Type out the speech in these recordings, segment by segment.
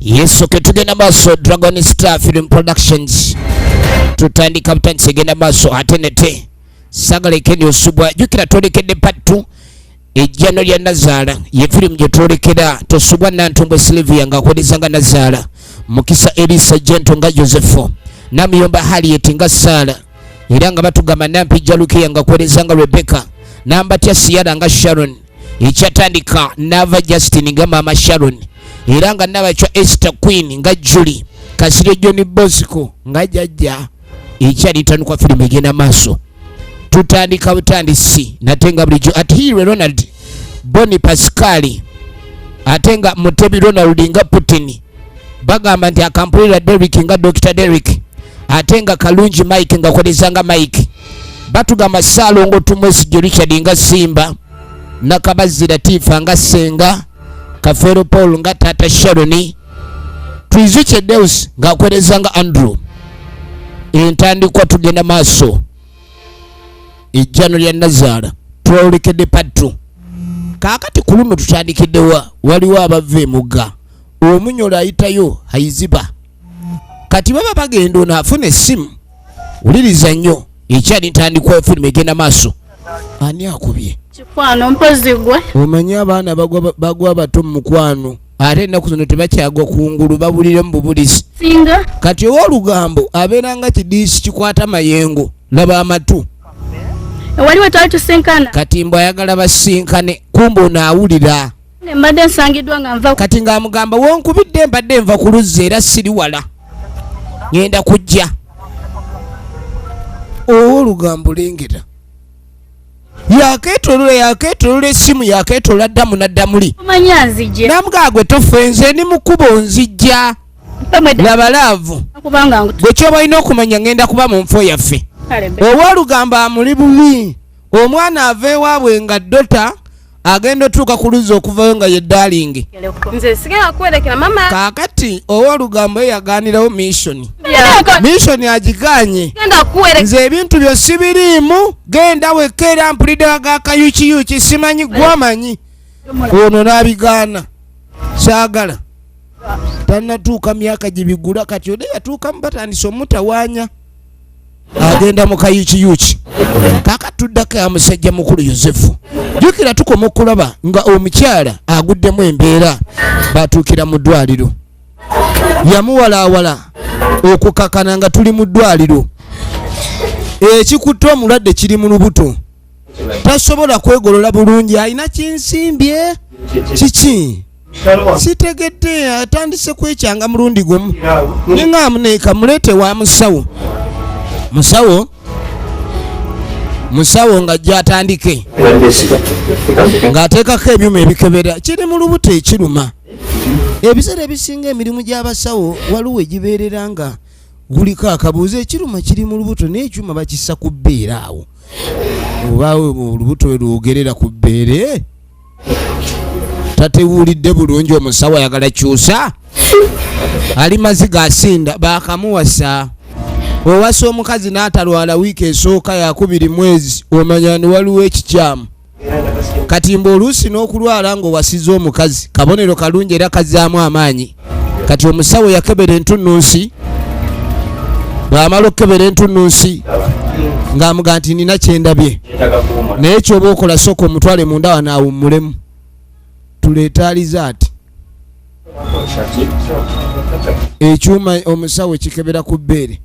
Yesu ketugenda maaso Dragon Star Film Productions tutandika butandise genda maaso atenete sagala ekeni osubwa jukira tolekedde pattu ejjano lya Nazaala ye film gye twolekera tosubwa Nantumbwe Sylvia nga akolezanga Nazaala, Mukisa Elisa Jento nga Josepho, Namuyomba Harriet nga Sara, era nga batugamba Nampijja Lukiya nga akolezanga Rebecca, Nambatya Siyala nga Sharon, ekyatandika Nava Justin nga Mama Sharon, era nga Nabachwa Esther Queen nga Julie, Kasire John Bosco nga Jajja. Ekyalitanukwa film egenda maaso tutandika butandisi natenga bulijjo Atihirwe Ronald, Boni Pascal, atenga Mutebi Ronald nga Putin, bagamba nti akampulira Derrick nga Dr. Derrick, atenga Kalungi Mike nga akolezanga Mike, batugamba Salongo Tumwesi Richard nga Simba, Nakabazi Latifa nga Senga, Kafero Paul nga Tata Sharoni, Twizuche Deus nga akolezanga Andrew. Entandikwa tugenda maaso ejjano lya Nazaala twololekedde pattu. Kaakati ku luno tutandikiddewa waliwo abava emugga omunyola ayitayo ayiziba kati baba bagenda ono afuna essimu. Wuliriza nnyo ekyali ntandikwa firimu egenda maaso. Ani akubye kikwano mpozi gwe omanyi abaana bagwa bato mu mukwano ate ennaku zino tebakyagwa kungulu babulire mu bubulizi singa kati ow'olugambo abeera nga kidiisi kikwata mayengo laba amatu waliwo twali tusinkana kati mbu ayagala basinkane kumbe onaawulira mbadde nsangiddwa nga nva kati ng'amugamba wonkubidde mbadde nva ku luzzi era siri wala ngenda kujja. Ow'olugambo lengera yakeetolola essimu yakeetolola ddamu naddamuli omanya nzije namugagwe tofenze ni mukubo nzijja laba laavu kubanga gwe kyoba olina okumanya ngenda kuba mu nfo yaffe. Ow'olugambo amuli bubi omwana ava ewaabwe nga Dota agenda otuuka ku luzzi okuvayo nga ye Darling. nze sigenda kwerekera mama Kaakati ow'olugambo ye yagaanirawo mission agiganye. genda kuwerekera Nze ebintu byo sibiriimu genda wekera mpulidde agakayukiyuki simanyi gwamanyi ono n'abigaana saagala tannatuuka myaka gibigula kati ode yatuuka mubatandisa omutawaanya agenda mu kayukiyuki. Kaakati tuddako ya musajja mukulu Yosefu jukira tukoma okulaba nga omukyala aguddemu embeera batuukira mu ddwaliro yamuwalaawala okukakana nga tuli mu ddwaliro. Ekikutte omulwadde kiri mu lubuto tasobola kwegolola bulungi alina kinsimbye kiki sitegedde atandise kwekyanga mulundi gumu neŋŋamuneeka muleete wa musawo nga gyatandike ng'ateekako ebyuma ebikebera kiri mu lubuto ekiruma. Ebiseera ebisinga emirimu gy'abasawo waliwo egibeerera nga guliko akabuuzo ekiruma kiri mu lubuto n'ekyuma bakissa ku bbeere awo obaawe olubuto we lwogerera ku bbeere tatewulidde bulungi omusawo ayagala kyusa ali maziga asinda bakamuwasa. Owasa omukazi n'atalwala wiiki esooka yakubiri mwezi omanya ni waliwo ekikyamu. Kati mbu oluusi n'okulwala ng'owasiza omukazi kabonero kalungi era kazzaamu amaanyi. Kati omusawo yakebera entunnunsi bw'amala okukebera entunnunsi ng'amuga nti nina kyendabye naye kyoba okola sooka omutwale munda wano awummulemu tuleeta alizaati. Ekyuma omusawo kikebera ku bbeere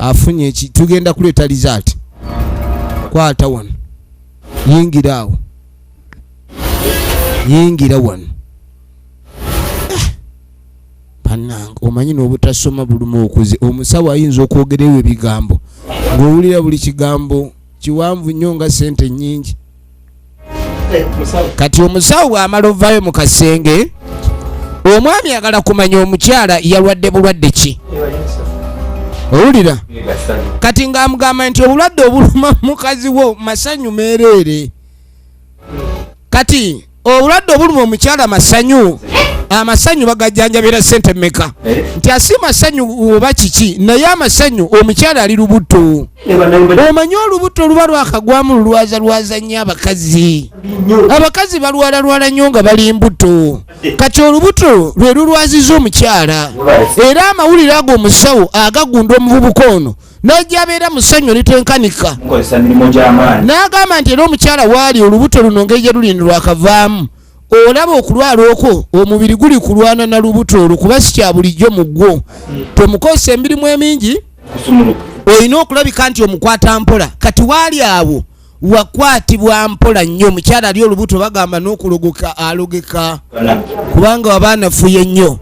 afunye tugenda kuleeta lizaati kwata wano yingira wano bannange omanyi n'obutasoma bulumu okuze omusawo ayinza okwogerewo ebigambo ng'owulira buli kigambo kiwanvu nnyo nga sente nnyingi. Kati omusawo bw'amala ovaayo mu kasenge omwami agala kumanya omukyala yalwadde bulwadde ki owulira kati ng'amugamba nti obulwadde obuluma mukazi wo masanyu meereere. Kati obulwadde obuluma omukyala masanyu amasanyu bagajjanjabira ssente mmeka nti asi masanyu oba kiki naye amasanyu omukyala ali lubuto omanyi olubuto luba lwakagwamu lulwaza nnyo abakazi balwala nnyo nga bali mbuto kati olubuto lwe lulwaziza omukyala era amawulire ago omusawo agagunda omuvubuka ono n'ojja abeera musanyu litenkanika n'agamba nti era omukyala waali olubuto luno ngeri gye lulini lwakavaamu olaba okulwala okwo omubiri guli kulwana na lubuto olwo kuba si kya bulijjo mu ggwo tomukozesa emirimu emingi olina okulabika nti omukwata mpola kati waali awo wakwatibwa mpola nnyo omukyala ali olubuto bagamba n'okulogoka alogeka kubanga wabaanafuye nnyo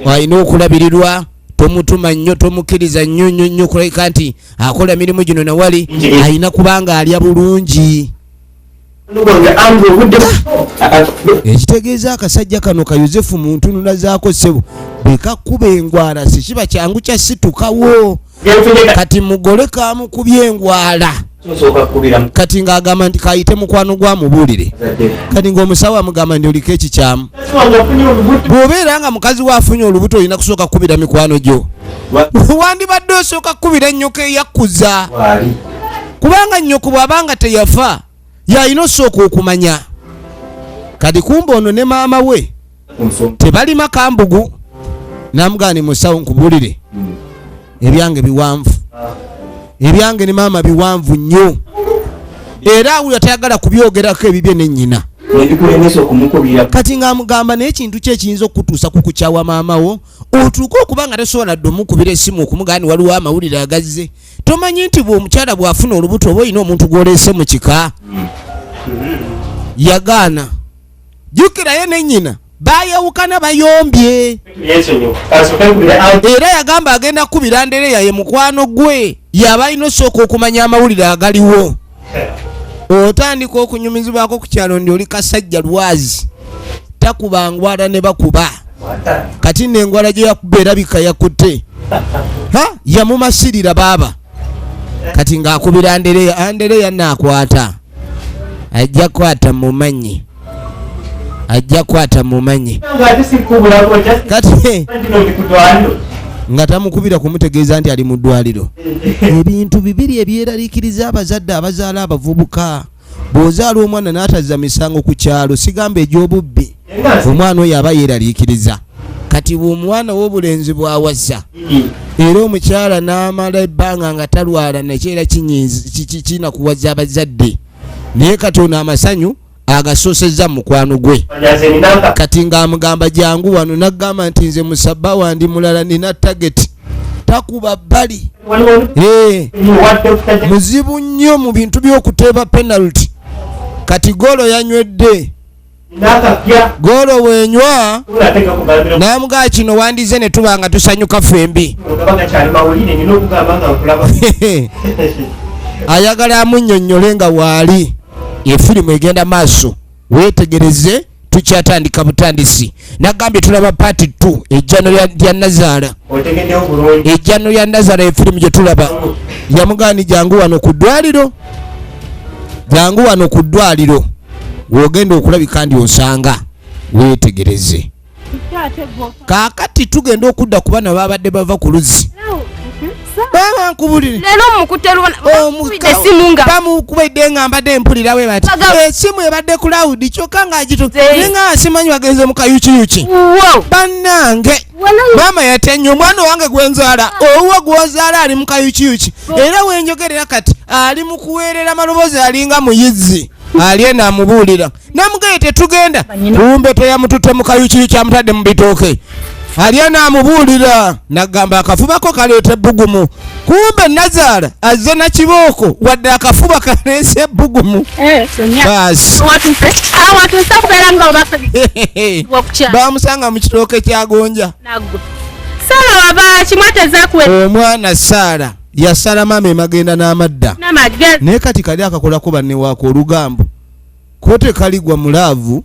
alina okulabirirwa tomutuma nnyo tomukkiriza nnyo kulabika nti akola mirimu gino nawali alina kubanga alya bulungi ekitegeeza akasajja kano ka Yozefu mu ntunula zaako ssebo bwekakkuba engwala sikiba kyangu kyasitukawo kati mugole kamukubye engwala kati ng'agamba nti kayite mukwano gwamubuulire kati ng'omusawo amugamba nti oliko ekikyamu bw'obeera nga mukazi waafunye olubuto olina kusooka kkubira mikwano gyo wandibadde osooka kkubira nnyoko eyakkuza kubanga nnyoko bw'abanga teyafa yalina osooka okumanya kati kumba ono ne maama we tebalima kambugu namugamba ni musawo nkubuulire ebyange biwanvu ebyange ne maama biwanvu nnyo era awulira tayagala kubyogerako ebibye ne nnyina kati ng'amugamba naye ekintu ki ekiyinza okutuusa ku kukyawa maama wo otuuke okuba nga tosobola dde omukubira essimu okumugamba ni waliwo amawulire agazze tomanyi nti bw'omukyala bw'afuna olubuto oba olina omuntu gw'oleese mu kika yagaana jjukirayo ne nnyina bayawukana bayombye era yagamba agenda kubira Andereya ye mukwano gwe yaba alina osooka okumanya amawulire agaliwo otandika okunyumizibwako ku kyalo ndi oli kasajja lwazi takuba ngwala ne bakuba kati n'engwala gye yakuba erabika yakutte yamumasirira baaba kati ng'akubira Andereya naakwata ajja kwata mumanyi kati nga tamukubira kumutegeeza nti ali mu ddwaliro ebintu bibiri ebyeraliikiriza abazadde abazaala abavubuka bw'ozaala omwana n'atazza misango ku kyalo sigamba egy'obubbi omwana oyo aba yeeraliikiriza kati bw'omwana w'obulenzi bw'awasa era omukyala n'amala ebbanga nga talwala nekyera kinakuwaza abazadde naye kati ono amasanyu agasoosezza mukwano gwe kati ng'amugamba jangu wano naggamba nti nze musabba wandi mulala nina tageti takuba bbali muzibu nnyo mu bintu by'okuteeba penalty kati golo yanywedde golo bwenywa namugaa kino wandize ne tuba nga tusanyuka fembi ayagala amunnyonnyole nga waali efirimu egenda maaso weetegereze tukyatandika butandisi nagambye tulaba paati 2 ejjano lya Nazaala ejjano lya Nazaala efirimu gye tulaba yamugani jangu wano ku ddwaliro wogenda okulabika ndi osanga weetegereze kaakati tugenda okudda ku bana babadde bava ku luzzi baba nkubulire bamukubedde nga mbadde mpulira we bati esimu ebadde ku lawudi kyokka ng'agitunenga asimanyi bagenze mu kayukiyuki bannange maama yatennye omwana owange gwenzaala owuwa gwozaala ali mu kayukiyuki era wenjogerera kati ali mu kuweerera maloboozi alinga muyizzi alyena amubuulira namugaye tetugenda kumbe teyamututte mu kayukiyuki amutadde mu bitooke alyena amubuulira nagamba akafubako kaleeta ebbugumu kumbe Nazaala azze na kibooko wadde akafuba kaleese ebbugumu bamusanga mu kitooke kyagonja omwana Saala yasala maama emagenda n'amadda naye kati kali akakolako banne waako olugambo ko tekaligwa mulaavu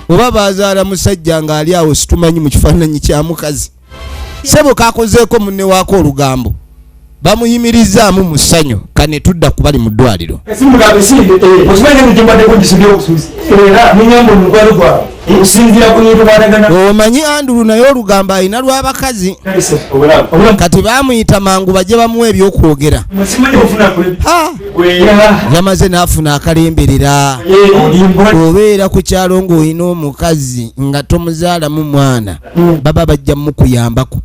oba bazaala musajja ng'ali awo situmanyi mu kifaananyi kya mukazi sebo kakozeeko munne waako olugambo bamuyimirizaamu mu ssanyu kane tudda ku bali mu ddwaliro era ninyambo mukwano gwa usinzira ku nyintu batagana omanyi Andrew naye olugamba alina lw'abakazi kati baamuyita mangu bajje bamuwa ebyokwogera yamaze n'afuna akalemberera obeera ku kyalo ng'olina omukazi nga tomuzaalamu mwana baba bajja mukuyambako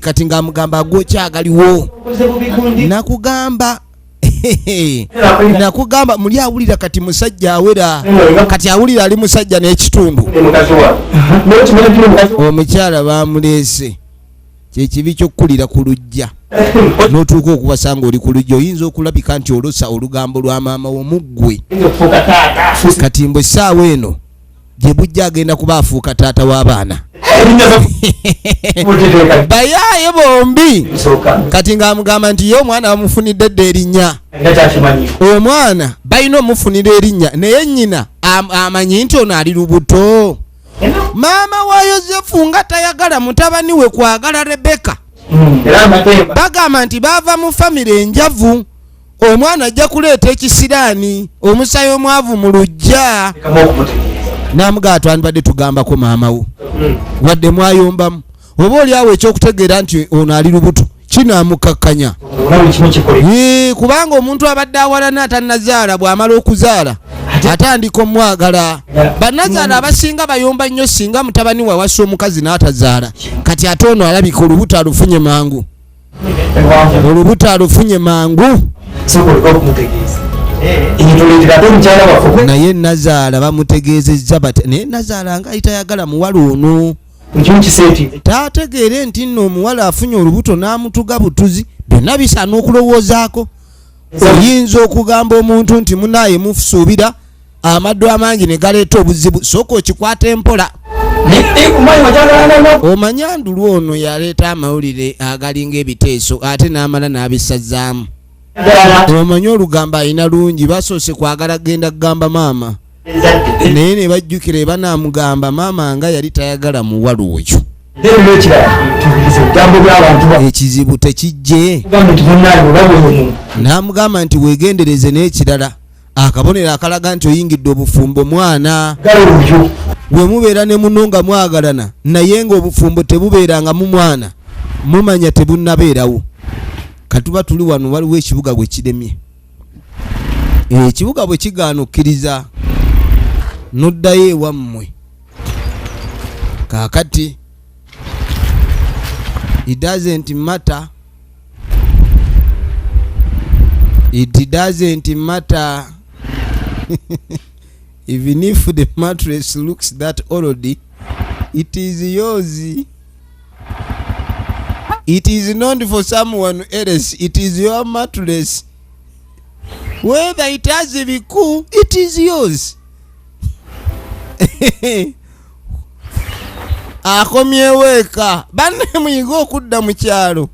kati ng'amugamba agwokyagaliwo nakugamba muli awulira kati musajja awera kati awulira ali musajja n'ekitundu omukyala bamuleese kyekibi kyokkulira ku lujja n'otuuka okubasanga oli ku lujja oyinza okulabika nti olosa olugambo lwa maama womuggwe kati mbwe essaawa eno gye bujja agenda kuba afuuka taata w'abaana bayaaye bombi kati ng'amugamba nti ye omwana bamufunidde dda erinnya omwana balina omufunira erinnya naye nnyina amanyi nti ono ali lubuto maama wa Yozefu nga tayagala mutabani we kwagala Rebeka bagamba nti baava mu famire enjavu omwana ajja kuleeta ekisiraani omusaayi omwavu mu lujja n'amugamba twandibadde tugambako maama wo wadde mwayombamu oba oli awo ekyokutegeera nti ono ali lubuto kinaamukakkanya kubanga omuntu abadde awalana atannazaala bw'amala okuzaala atandika omwagala bannazaala abasinga bayomba nnyo singa mutabani we awasa omukazi n'atazaala kati ate ono alabika olubuto alufunye mangu naye nazaala bamutegeezezza bati naye nazaala nga ayitayagala muwala ono taategeere nti nno omuwala afunye olubuto n'amutuga butuzi byonna bisaana okulowoozaako oyinza okugamba omuntu nti munaaye musuubira amaddu amangi ne galeeta obuzibu sooka okikwata empola omanyi Andrew ono yaleeta amawulire agalinga ebiteeso ate n'amala n'abisazaamu omanyi olugamba alina lungi basoose kwagala genda kugamba maama naye ne bajjukira banaamugamba maama nga yali tayagala muwala oyo ekizibu tekijje n'amugamba nti weegendereze n'ekirala akabonero akalaga nti oyingidde obufumbo mwana bwe mubeera ne muno nga mwagalana naye ng'obufumbo tebubeeranga mu mwana mumanya tebunnabeerawo katuba tuli wano waliwo ekibuga bwe kiremye ekibuga bwe kigaana okkiriza noddayo ewammwe kaakati it doesn't matter even if the mattress looks that old it is yours. It is not for someone else. It is your mattress. Whether it has a viku, it is yours. Akomyeweka banne muyiga okudda mu kyalo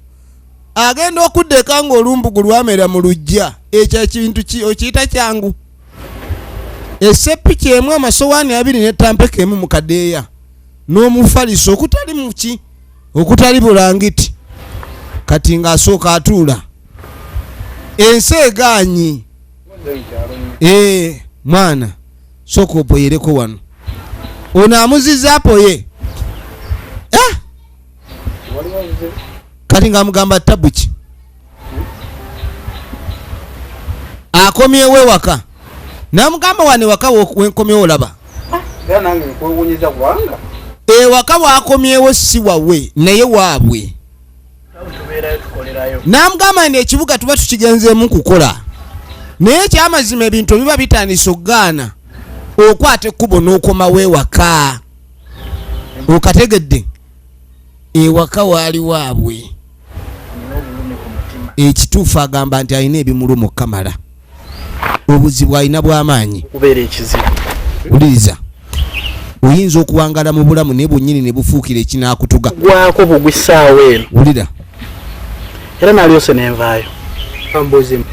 agenda okuddeka ng'olumbugu lwamera mu lujja ekyo ekintu okiyita kyangu esseppiki emu amasowaani abiri n'ettampeka emu mu kadeeya n'omufaliso okutali muki okutali bulangiti kati ng'asooka atuula ensi egaanyi mwana sooka opoyereko wano ono amuzizaapo ye kati ng'amugamba tabuki akomyewo ewaka n'amugamba wane waka wenkomyewo olaba ewaka waakomyewo si wawe naye waabwe n'amugamba nti ekibuga tuba tukigenzeemu kukola naye ekyamazima ebintu biba bitandise okugaana okwata ekkubo n'okomawo ewaka okategedde ewaka waali waabwe ekituufu agamba nti alina ebimuluma okukamala obuzibu alina bw'amaanyi kubeera ekizibu uliriza oyinza okuwangala mu bulamu naye bwennyini ne bufuukira ekinaakutuga gwako bugwisaawo eno wulira era nalyose nenvaayo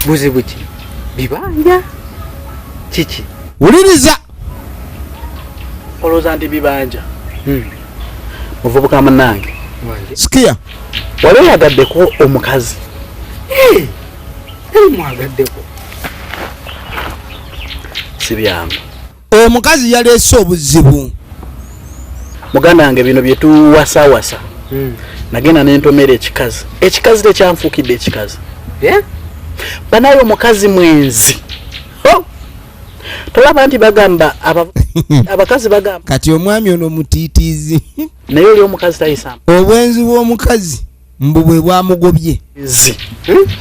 buzibu ki bibanja kiki wuliriza olowooza nti bibanja muvubuka munange sikia wali oyagaddeko omukazi mwagaddeko si byangu omukazi yaleese obuzibu. Muganda wange bino bye tuwasawasa. Nagenda nentomera ekikazi tekyanfuukidde ekikazi. Banaye omukazi mwenzi. Tolaba nti bagamba abakazi bagamba kati omwami ono mutiitiizi. naye oli omukazi tayisamba. Obwenzi bw'omukazi mbu bwe bwamugobye.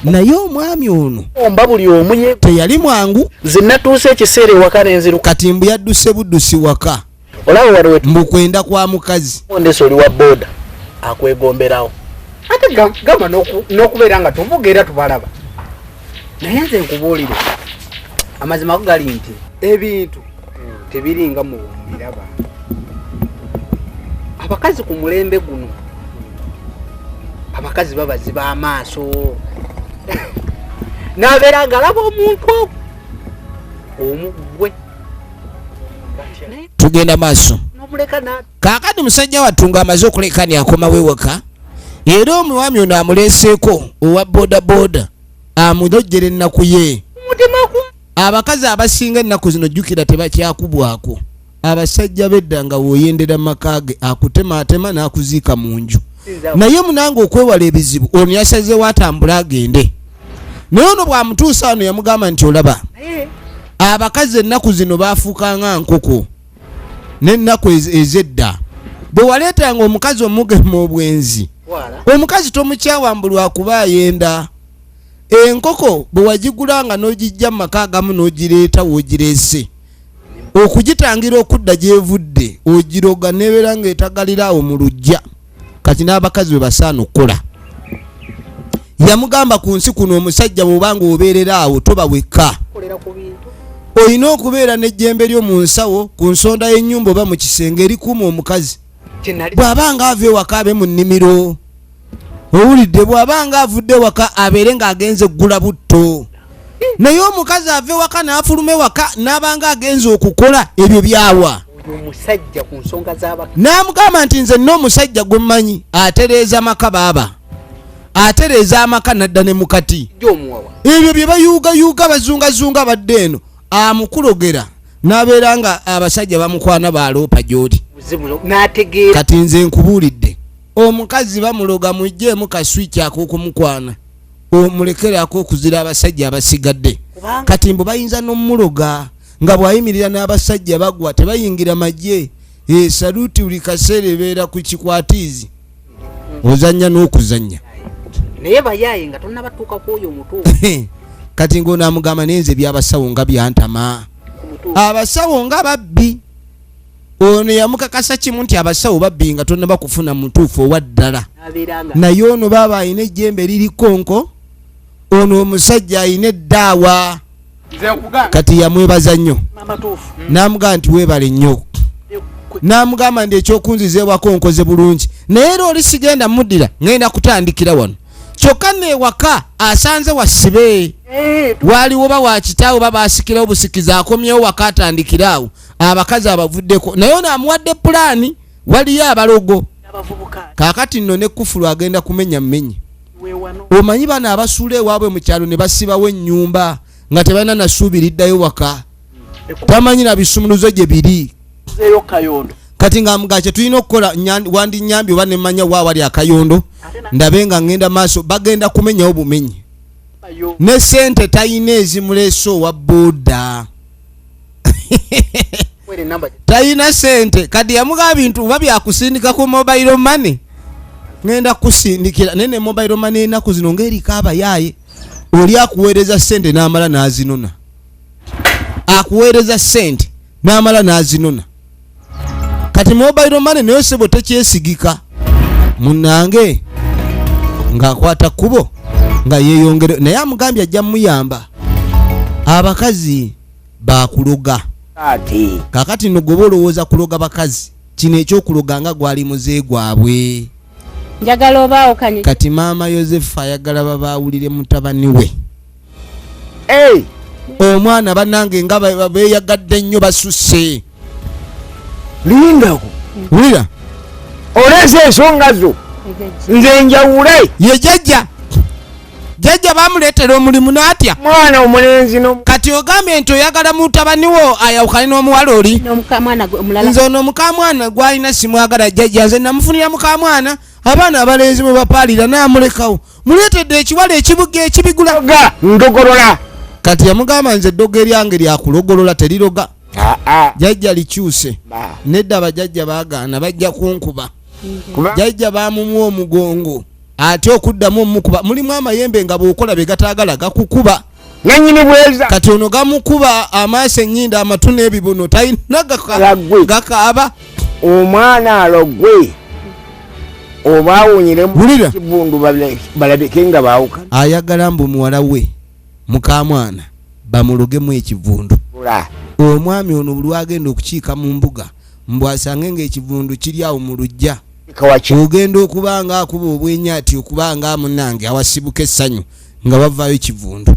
Naye omwami ono omba buli omu teyali mwangu. Nze natuuse ekiseera ewaka n'enziruka. Kati mbu yadduse buddusi waka. Olaba waliwo mbu kwenda kwa mukazi. Ondesi oli wa boda akwegomberawo. Ate gamba n'okubeera nga tuvuga era tubalaba. Naye nze nkubuulire amazima go gali nti ebintu tebiringa mu biraba. Abakazi ku mulembe guno abakazi babaziba amaaso n'abeera galaba omuntu omugwe tugenda maaso. n'omuleka Kaakati musajja wattu ng'amaze okulekani akomawo ewaka era omwami ono amuleeseeko owa bodaboda amulojjera ennaku ye. Abakazi abasinga ennaku zino jjukira tebakyakubwako. Abasajja bedda nga w'oyendera mu maka ge akutematema n'akuziika mu nju. Naye munange okwewala ebizibu ono yasazeewo atambule agende. Naye ono bw'amutuusa wano yamugamba nti olaba abakazi ennaku zino baafuuka nga nkoko n'ennaku ez'edda. Bwe waleetanga omukazi omugema obwenzi omukazi tomukyawa lwakuba ayenda. Enkoko bwe wagigulanga n'ogijja mu maka agamu n'ogireeta w'ogireese okugitangira okudda gy'evudde ogiroga nebeera ng'etagaliraawo mu luggya. Kati n'abakazi bwe basaana okukola. Yamugamba ku nsi kuno omusajja bw'obanga obeerera awo toba wekka. Olina okubeera n'ejjembe lyo mu nsawo ku nsonda y'ennyumba oba mu kisenge erikuuma omukazi. Bw'abanga ava ewaka abe mu nnimiro. Owulidde bw'abanga avudde waka abeere ng'agenze eggula butto. Naye omukazi ave waka n'afuluma ewaka n'abanga agenze okukola ebyo byawa. omusajja ku nsonga z'abakazi. N'amugamba nti nze n'omusajja gwe mmanyi atereeza maka baaba. Atereeza amaka nadda ne mukati. Ebyo bye bayuuga bazungazunga badde eno amukulogera n'abeera nga abasajja bamukwana baloopa gy'oli. Kati nze nkubuulidde omukazi bamuloga mujjeemu kaswiki ak'okumukwana omulekerako okuzira abasajja abasigadde. Kati mbu bayinza n'omuloga nga bwayimirira n'abasajja bagwa tebayingira majje. Saluti buli kaseera ebeera ku kikwatiizi ozannya n'okuzannya. Naye bayaaye nga tonnabatuuka kw'oyo omutuufu. Kati ng'ono amugamba nenze by'abasawo nga byantama. Abasawo nga babbi. Ono yamukakasa kimu nti abasawo babbi nga tonnaba kufuna mutuufu owa ddala. Naye ono baaba ayina ejjembe liri konko. Ono omusajja ayina eddaawa. Kati yamwebaza nnyo. N'amugamba nti weebale nnyo. N'amugamba nti ekyokunzizeewako nkoze bulungi. Naye era oli sigenda muddira ngenda kutandikira wano. Kyokka n'ewaka asanze wasibe. Waliwo ba wa kitaawo babaasikirawo busikizi akomyewo waka atandikiraawo. Abakazi abavuddeko. Naye ono amuwadde pulaani waliyo abalogo. Kaakati nno ne Kufulu agenda kumenya mmenye. Omanyi bano abasuula ewaabwe mu kyalo ne basibawo ennyumba nga tebalina nasuubiriddayo waka. Tamanyi na bisumuluzo gye biri. Kati ng'amugaa kye tulina okukola wandinyambye oba nemmanya waawali akayondo ndabe nga ngenda maaso bagenda kumenyawo bumenyi. Ne ssente tayina ezimuleese owa booda. Tayina ssente kati yamugaa bintu oba byakusindika ku mobile money. Ngenda kusindikira nene mobile money ennaku zino ng'eriko abayaaye. Oli akuweereza ssente n'amala n'azinona. Akuweereza ssente n'amala n'azinona. Kati mobile money nayo sebo tekyesigika. Munnange ng'akwata kkubo nga yeeyongere naye amugambye ajja muyamba. Abakazi baakuloga. Kaakati nno gwe olowooza kuloga bakazi kino ekyokuloga nga gwali muze gwabwe. Njagala obaawo kanye. Kati maama Yosefu ayagala babaawulire mutabani we. Omwana bannange nga beeyagadde nnyo basusse. Lingako. Wulira. Oleese ensonga zo. Nze njawule. Ye jjajja. jajja bamuleetera omulimu n'atya mwana omulenzi kati ogambye nti oyagala mutabani wo ayawukane n'omuwala oli n'omukamwana omulala nze ono mukamwana gwalina simwagala jajja nze namufunira mukamwana abaana abalenzi bwe bapaalira naamulekawo muleetedde ekiwala ekibuga ekibigula ga ndogolola kati yamugamba nze eddogo eryange lyakulogolola teriroga jajja likyuse nedda abajajja baagaana bajja kunkuba jajja bamumuwa omugongo ate okuddamu omukuba mulimu amayembe nga bw'okola be gataagala gakukuba nanyini bweza kati ono gamukuba amaaso ennyinda amatu n'ebibuno talina gakaaba omwana alogwe oba awunyiremu Wulira. kivundu balabike nga baawukana ayagala mbu muwala we mukamwana bamulogemu ekivundu omwami ono buli agenda okukiika mu mbuga mbu asange ng'ekivundu kiri awo mu lujja ogenda okuba nga akuba obwenyaati okuba nga munange awasibuka essanyu nga bavaayo ekivundu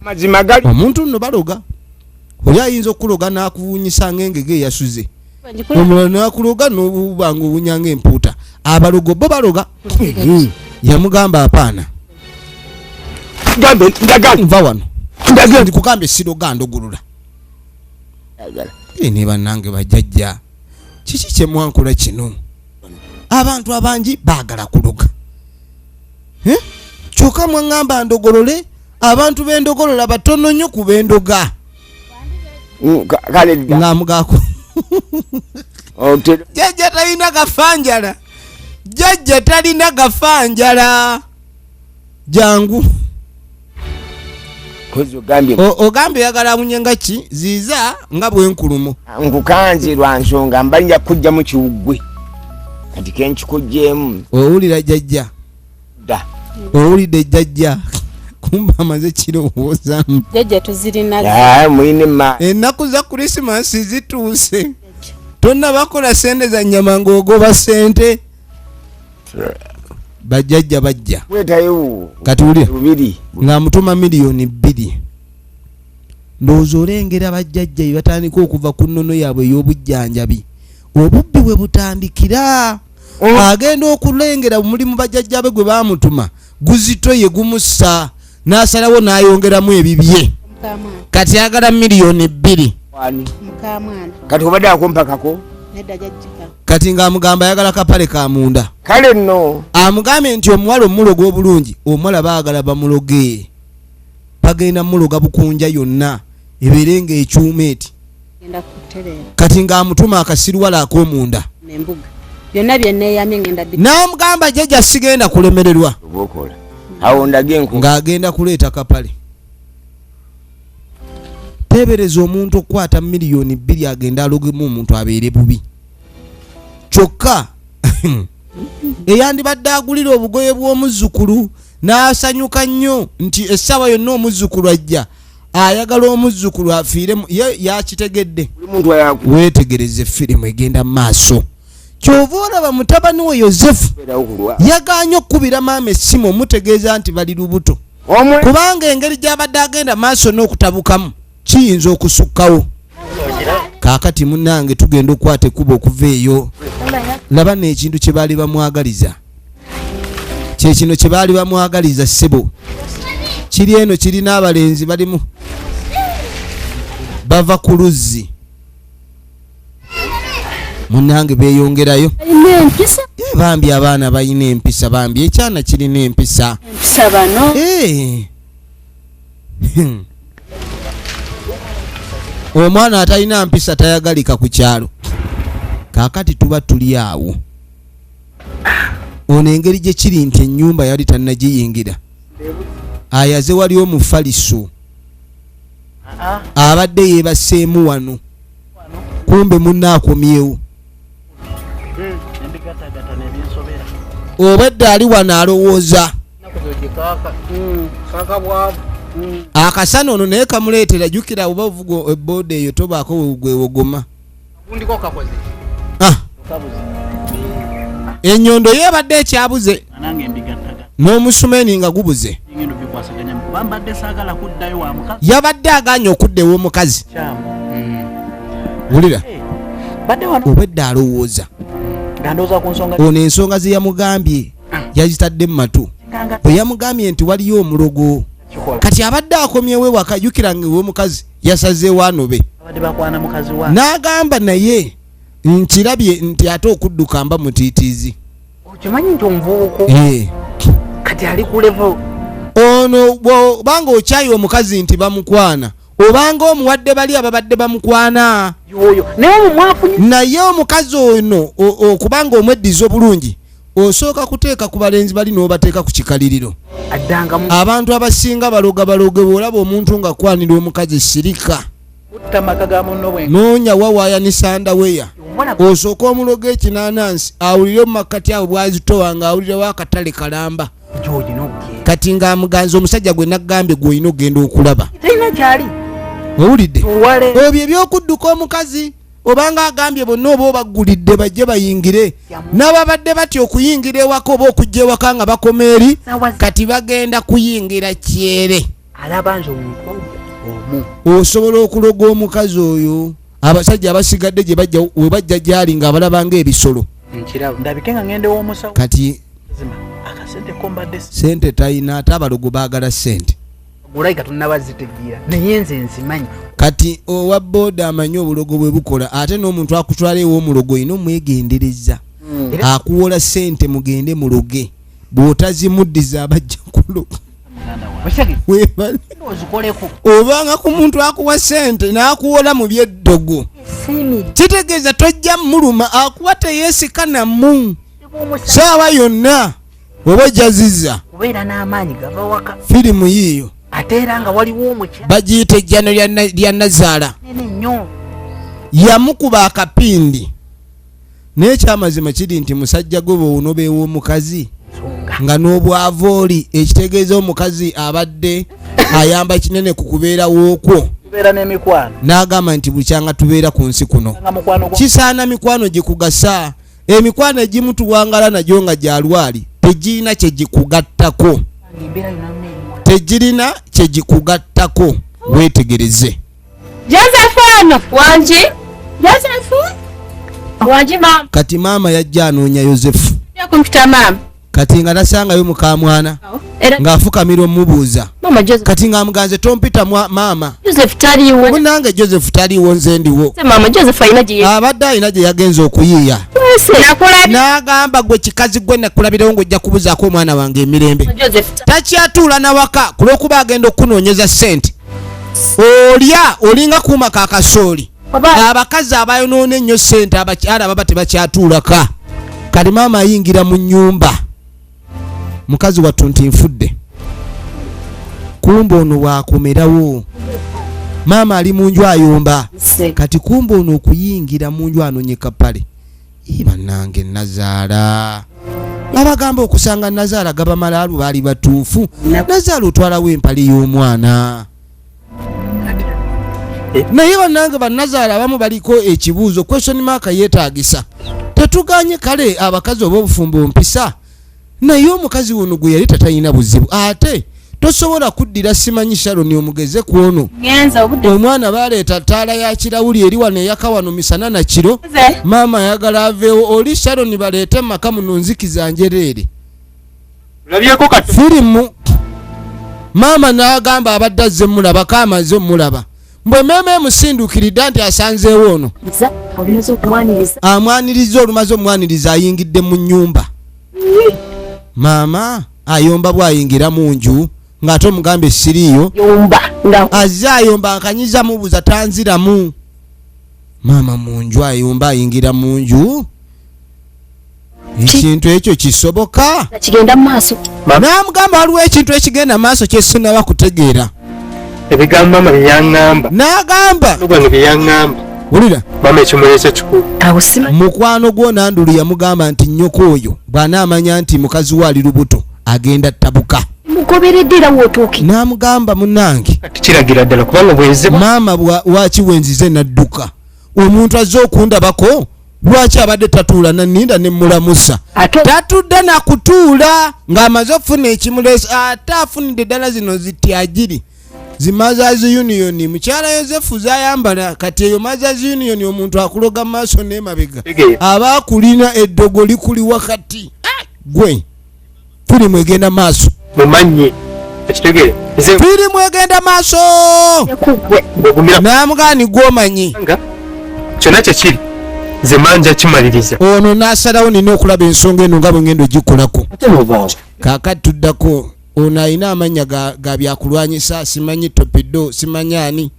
mazima gali omuntu nno baloga oli ayinza okuloga n'akuwunyisa ng'engege eyasuze omulala n'akuloga n'obuba nga owunya ng'empuuta abalogo bo baloga yamugamba apaana gambe ndagala nva wano ndagala ndikugamba esiroga ndogulula ne bannange bajjajja kiki kyemwankola kino abantu abangi baagala kuloga kyokka mwaŋŋamba ndogolole abantu b'endogolola batono nnyo ku b'endoga kale ng'amugaako jajja talina gafanjala jajja talina gafanjala jangu ogambye oyagala munyenga ki ziiza nga bwenkulumu nkukanze lwa nsonga mbalinja kujja mu kiwuggwe kati kenkikugjeemu owulira jajja da owulidde jajja kumba amaze kirowoozamu jajja tuzirina muyine ma ennaku za kurisimasi zituuse tonna bakola sente za nnyama ng'ogoba sente bajjajja bajja wetayo kati wulira lubiri ng'amutuma miliyoni 2 ndowooza olengera bajjajja bye batandika okuva ku nnono yaabwe ey'obujjanjabi obubbi bwe butandikira agenda okulengera mulimu bajjajja be gwe baamutuma guzitoye gumussa n'asalawo n'ayongeramu ebibye kati agala miliyoni 2 mukamwana kati obadde akumpakako nedda jajja kati ng'amugamba ayagala kapale ka munda kale nno amugambe nti omuwala omuloga obulungi omuwala baagala bamuloge bagenda muloga bukunja yonna ebeere ng'ekyuma eti genda kutereera kati ng'amutuma akasiruwala ak'omunda nembuga byonna byenneeyamye ngenda n'amugamba jjajja sigenda kulemererwa obokola awo ndage enku ng'agenda kuleeta kapale teebereza omuntu okukwata miliyoni 2 agenda alogemu omuntu abeere bubi kyokka eyandibadde agulira obugoye bw'omuzzukulu n'asanyuka nnyo nti essaawa yonna omuzzukulu ajja ayagala omuzzukulu afiiremu ye yakitegedde weetegereze firimu egenda mu maaso kyova olaba mutabani we yozefu yagaanye okkubira maama essimu omutegeeza nti bali lubuto kubanga engeri gy'abadde agenda maaso n'okutabukamu kiyinza okusukkawo kaakati munnange tugenda okukwata ekkuba okuva eyo laba n'ekintu kye baali bamwagaliza kyekino kye baali bamwagaliza ssebo kiri eno kirina abalenzi balimu bava ku luzzi munnange beeyongerayo bambi abaana balina empisa bambi ekyana kirina empisa bano omwana atalina mpisa tayagalika ku kyalo kaakati tuba tuli awo ono engeri gye kiri nti ennyumba yali tannagiyingira ayaze wali omufaliso abadde yeebaseemu wano kumbe munna akomyewo obwedde ali wano alowooza akasana ono naye kamuleetera jjukira oba ovuga ebooda eyo tobaako gwewogoma ennyondo yeebadde ekyabuze n'omusumeni nga gubuze yabadde aganye okudda ew'omukazi wulira obwedde alowooza ono ensonga ze yamugambye yazitadde mu matu bwe yamugambye nti waliyo omulogo kati abadde akomyewo wakajjukira ng'omukazi yasazeewo anobe n'agamba naye nkirabye nti ate okudduka mba mutiitiizi okimanyi nti omuvubuko kati ali ku level ono bw'obanga okyayi omukazi nti bamukwana obanga omuwadde bali ababadde bamukwana yoyo naye omumwafunye naye omukazi ono okubanga omweddiza obulungi osooka kuteeka ku balenzi bali n'obateeka ku kikaliriro abantu abasinga baloga bw'olaba omuntu nga kwanira omukazi sirika noonya wawayanisa ndaweya osooka omuloga ekinanansi awulire mu makati awo bwazitowa nga awulirawo akatale kalamba kati ng'amuganza omusajja gwe naggambye gw'olina ogenda okulaba owulidde obyo ebyokudduka omukazi obanga agambye bonna oba obaggulidde bajje bayingire n'ababadde batya okuyingira ewaka oba okujja ewaka nga bakoma eri kati bagenda kuyingira kyere osobola okuloga omukazi oyo abasajja abasigadde gye bajja we bajja gyali nga abalaba ng'ebisolo kati sente talina ate abalogo baagala sente kati owa booda amanyi obulogo bwe bukola ate n'omuntu akutwala ew'omulogo olina omwegendereza akuwola sente mugende muloge bw'otazimuddiza abajja kuloga obanga ku muntu akuwa sente n'akuwola mu byeddogo kitegeeza tojja muluma akuwa teyeesika namu saawa yonna oba ojjaziza firimu yiiyo bagiyita ejjano lya nazaala yamukuba akapindi naye ekyamazima kiri nti musajja gwe bw'onoba ew'omukazi nga n'obwava oli ekitegeeza omukazi abadde ayamba kinene ku kubeerawo okwo n'agamba nti bukyanga tubeera ku nsi kuno kisaana mikwano gikugasa emikwano egimu tuwangala nagyo nga gyalwali tegirina kyegikugattako tegirina kyegikugattako weetegereze Josephine wanji mama kati maama yajja anoonya Yozefu yakumpita mama kati nga nasangayo mukamwana ng'afukamira omubuuza kati ng'amuganze tompita maama Joseph taliwo munange Joseph taliwo nze ndiwo mama Joseph alina gye abadde alina gye yagenza okuyiiya n'agamba gwe kikazi gwe nakulabirawo ng'ojja kubuzaako omwana wange emirembe takyatuula nawaka ku lw'okuba agenda okunoonyeza ssente olya olinga kuuma kaakasooli abakazi abayonoona ennyo ssente abakyala baba tebakyatuulaka kati maama ayingira mu nnyumba mukazi wattu nti nfudde kumba ono waakomerawo maama ali mu nju ayomba kati kumba ono okuyingira mu nju anonye kapale bannange nazaala abagamba okusanga nazaala gabamalaalu baali batuufu nazaala otwalawo empale y'omwana naye bannange bannazaala abamu baliko ekibuuzo question mark yeetaagisa tetuganye kale abakazi oba obufumbo mpisa naye omukazi wono gwe yali tatalina buzibu ate tosobola kuddira simanyi Sharoni omugeze ku ono omwana baleeta ttaala ya kirawuli eri wano eyaka wano misana na kiro maama ayagala aveewo oli Sharoni baleete maka muno nzikiza njereere firimu maama n'agamba abadde azze mulaba kaamaze omulaba mbwe meme emusinduukiridde nti asanzeewo ono amwaniriza olumaze omwaniriza ayingidde mu nnyumba maama ayomba bw'ayingira mu nju ng'ate omugambe siriiyo azze ayomba akanyiza mubuza tanziramu maama mu nju ayomba ayingira mu nju ekintu ekyo kisoboka n'amugamba waliwo ekintu ekigenda maaso kyesinaba kutegeera ebigambo mama byeyaŋŋamba n'agamba byeyaŋŋamba wulira mama ekimulese kikulu mukwano gwo nandulu yamugamba nti nnyoko oyo bw'anaamanya nti mukazi we ali lubuto agenda tabuka n'amugamba munnange kiragira ddala kubanga bwenziba maama waaki wenzize nadduka omuntu azze okundabako lwaki abadde tatuula naninda nemulamusa tatudde nakutuula ng'amaze okufuna ekimulesa ate afunidde ddala zino zityagiri zimazazi union mukyala Yozefu zayambala kati eyo mazazi union omuntu akuloga maaso n'emabega aba akulina eddogo likuli wakati gwe firimu egenda maaso mumanye ekitegere nze firimu egenda maaso yakugwe bwegumira namugani gwomanyi nga kyonna kyekiri nze manja kimaliriza ono nasalawo nina okulaba ensonga eno nga bwe ngenda ogikolako ate muvaawo kakati tuddako ono alina amanya ga byakulwanyisa simanyi topido simanyi ani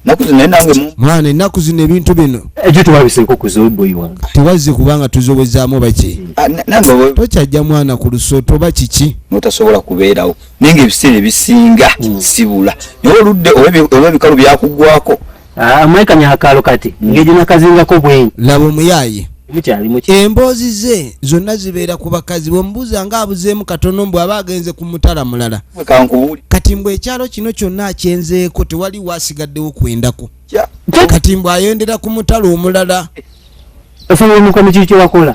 naku zino nange mwana ennaku zino ebintu bino egyo tewabiseko kuzoboyi wange tewazze kubanga tuzobezaamu baki nange tokyajja mwana ku lusooto oba kiki notasobola kubeerawo naye nga ebiseera ebisinga sibula naye oludde oba ebikalu byakugwako amwekanya akaalo kati ngegyo nakazingako bwenyi laba omuyaaye mukyalimu emboozi ze zonna zibeera ku bakazi bwemubuuza nga abuzeemu katono mbwe aba agenze ku mutala mulala kankubuuli kati mbwe ekyalo kino kyonna akyenzeeko tewali wasigaddewo kwendako kati mbwe ayendera ku mutala omulala ofuna omukono kiki wakola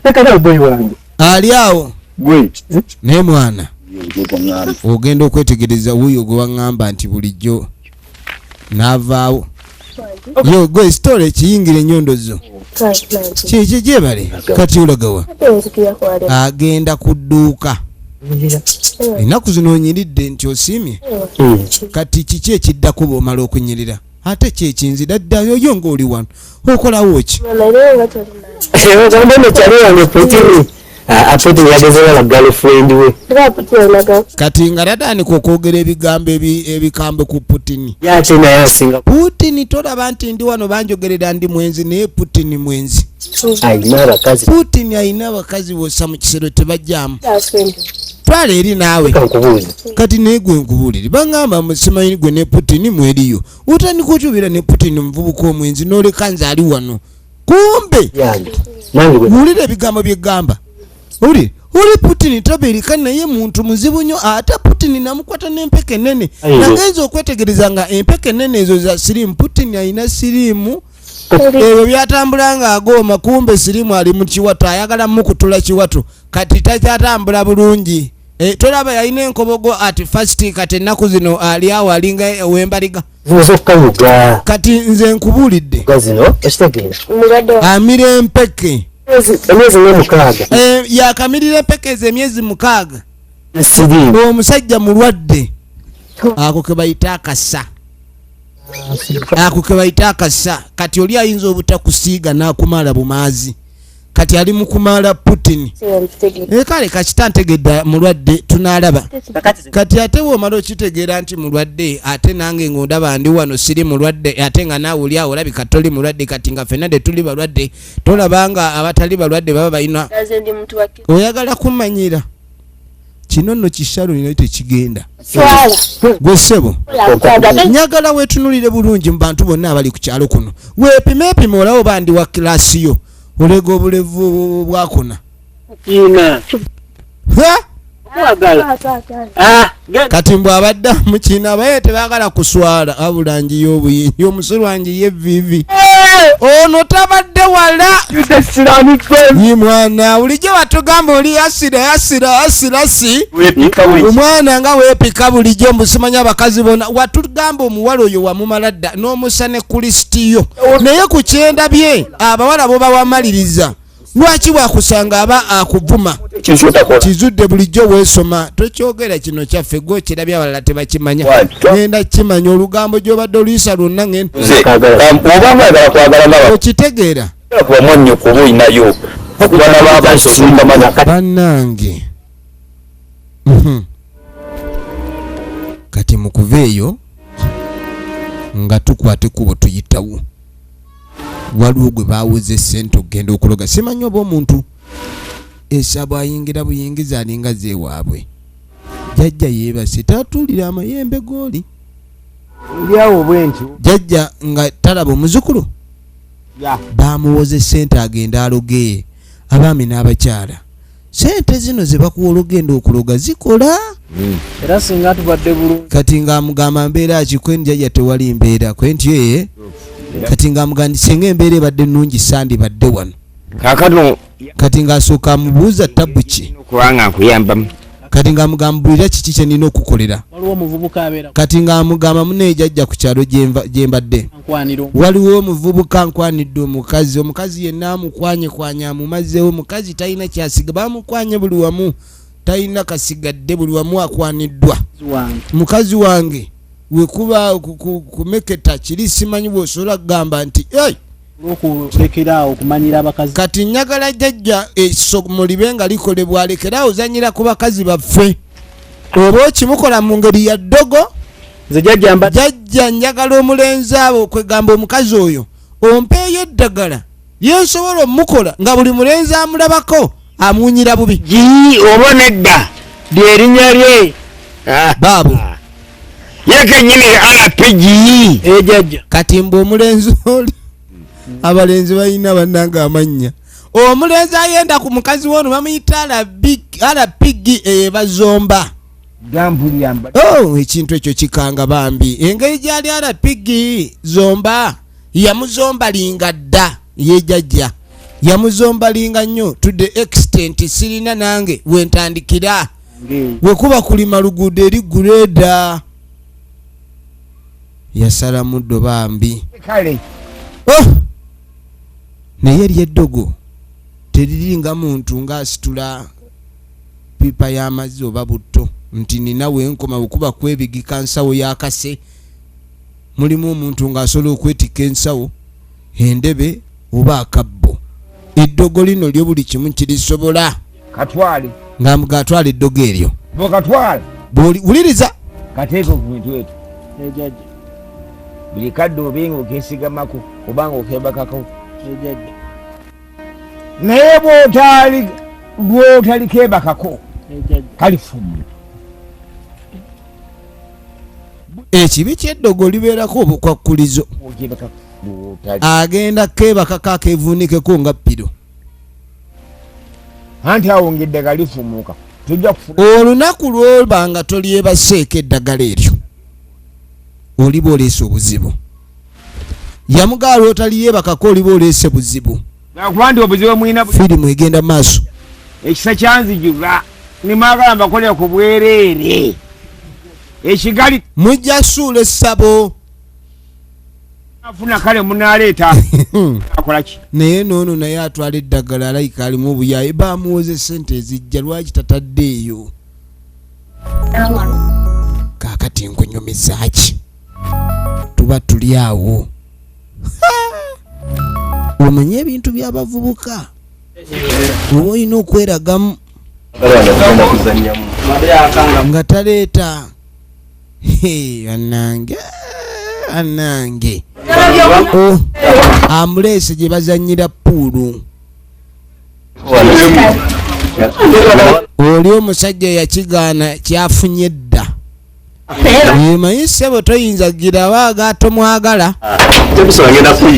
ekala boyi wange ali awo gwe naye mwana ogenda okwetegereza wuuyo gwe waŋŋamba nti bulijjo n'avaawo yo gwe sitole ekiyingira ennyondo zo kiki gyebale kati olagawa agenda ku dduuka ennaku zino onyiridde nti osiimye kati kiki ekiddako bw'omala okunyirira ate kyekinzira ddayo yo ng'oli wano okolawo ki ogambene kyali wange putini aputini yagezewa la girlfriend we kati nga tatandika okwogera ebigambo ebikambe ku putini yate naye asinga putini tolaba nti ndi wano banjogerera ndi mwenzi naye putini mwenzi ayina abakazi putini ayina abakazi bosa mu kisero tebajjamu twala eri naawe kankubuuza kati naye gwe nkubuulire baŋŋamba musimanyi gwe ne putini mweriyo otandika okyobera ne putini muvubuka omwenzi n'oleka nze ali wano kumbe yange nange bwe buulira ebigambo byegamba oli putini tabeerika naye muntu muzibu nnyo ate putini namukwata n'empeke ennene nagenza okwetegereza nga empeke ennene ezo za sirimu putini alina sirimu ebyo byatambula nga agooma kumbe sirimu ali mu kiwato ayagala mukutula kiwato kati takyatambula bulungi tolaba yalina enkobogo ati fasiti kati ennaku zino ali awo alinga wembaliga zimaze okukanyuga kati nze nkubuulidde gazino ekitegeera amira empeke emyezi n'omukaaga yakamirira empeke ezo emyezi 6 sirimu omusajja mulwadde ako ke bayita akasa ako ke bayita akasa kati oli ayinza obutakusiiga n'akumala bumaazi kati ali mu kumala putini kale kakita ntegedde mulwadde tunaalaba kati ate bw'omala okitegeera nti mulwadde ate nange ng'ondaba ndi wano siri mulwadde ate nga naawe oli awo olabika toli mulwadde kati nga ffenna de tuli balwadde tolabanga abatali balwadde baba balina oyagala kumanyira kino nno kisalo ninayo tekigenda gwe ssebo nyagala weetunulire bulungi mu bantu bonna abali ku kyalo kuno weepimeepime olawo bandi wa kilasiyo olega obulevu bwakona kati mbw abadde mukina abaye tebagala kuswala abula njiye obuyinji omusulwanji ye vivi ono tabadde wala yi mwana bulijjo batugamba oli asirasi omwana nga weepika bulijjo mbusimanya abakazi bona watugamba omuwala oyo wamumala dda n'omusa ne kulisitiyo naye ku kyenda bye abawala bo bawamaliriza lwaki wakusanga aba akuvuma kizudde bulijjo weesoma tokyogera kino kyaffe gwe kirabye abalala tebakimanya ngenda kimanya olugambo gy'obadde oluyisa lwonna okitegeera bannange kati mukuva eyo nga tukwate kubo tuyitawo waliwo gwe baawuze sente okugenda okuloga simanyi oba omuntu esabo ayingira buyingiza alinga zeewaabwe jjajja yeebase tatuulira amayembe gooli olyawo bwentyo jjajja nga talaba omuzukulu bamuwoze sente agenda aloge abaami n'abakyala sente zino ze bakuwa olugenda okuloga zikola era singa tubadde bulungi kati ng'amugamba mbeera akikwe jjajja tewali mbeera kwenti eye kati ng'amugandise ng'embeera ebadde ennungi sandi badde wano kakano kati ng'asooka amubuuza tabu ki kubanga nkuyambamu kati ng'amugambulira kiki kye nina okukolera. waliwo omuvubuka abeera Kati ng'amugamba muneeyo jjajja ku kyalo gye mbadde. nkwaniro Waliwo omuvubuka nkwanidde omukazi yenna amukwanyekwanya amumazzeewo. Omukazi talina kyasiga, bamukwanye buli wamu, talina kasigadde, buli wamu akwaniddwa. wange Mukazi wange wekuba kumeketa kiri simanyi bw'osobola kugamba nti olwokulekeraawo okumanyira abakazi kati njagala jjajja essomo libe nga likolebwa, alekeraawo ozanyira ku bakazi baffe. Oba okimukola mu ngeri ya ddogo. nze jjajja Jjajja njagala omulenzi abo okwegamba omukazi oyo ompeeyo eddagala lyensobola omukola nga buli mulenzi amulabako amuwunyira bubi. Ji oba nedda lyerinnya lye Baabo ye kennyini RPG. jjajja kati mbu omulenzi oli abalenzi balina bannanga amannya. Omulenzi ayenda ku mukazi wono bamuyita RPG bazomba. Gampuliyamba. Ekintu ekyo kikanga bambi. Engeri gyali RPG zomba yamuzombalinga dda ye jjajja. Yamuzombalinga nnyo to the extent sirina nange wentandikira. Wekuba kulima luguudo eri gureda. Yasala muddo bambi. Kale. Naye eri eddogo teriringa muntu ng'asitula pipa y'amazzi oba butto nti nina wenkoma okuba kwebigika nsawo yakase. Mulimu omuntu ng'asobola okwetikka ensawo, endebe oba akabbo. Eddogo lino lyo buli kimu kirisobola. Katwale. Ng'amuga atwala eddogo eryo. Bokatwale. Wuliriza. Kateeko ku bintu ebyo. jjajja Buli kadde obenga okesigamako obanga okebakako. jjajja Naye bw'otali kebakako kalifumu. Ekibi ky'eddogo libeerako obukwakkulizo. Agenda kebakako akevuunikeko nga ppiro. Anti awo ng'eddagala lifumuuka tojja kufuna. Olunaku lw'oba nga tolyebaseeko eddagala eryo oliba oleese obuzibu. Yamugaala otaliyebakako oliba oleese buzibu. Nakuba nti obuzibu mwina Firimu egenda maaso. ekisa kyanzijula nimwagala mbakolera ku bwereere ekigali Mujja suula essabo. afuna kale munaleeta akola ki Naye noono naye atwala eddagala alayika alimu obuyaayi baamuwoze sente ezijja lwaki tataddeeyo. Kaakati nkunyumiza ki? Tuba tuli awo. Omanye ebintu by'abavubuka oba olina okweragamu nga taleeta annange amuleese gye bazannyira puulu. Oli omusajja yakigaana kyafunye dda. Emanyi ssebo toyinza gira tomwagala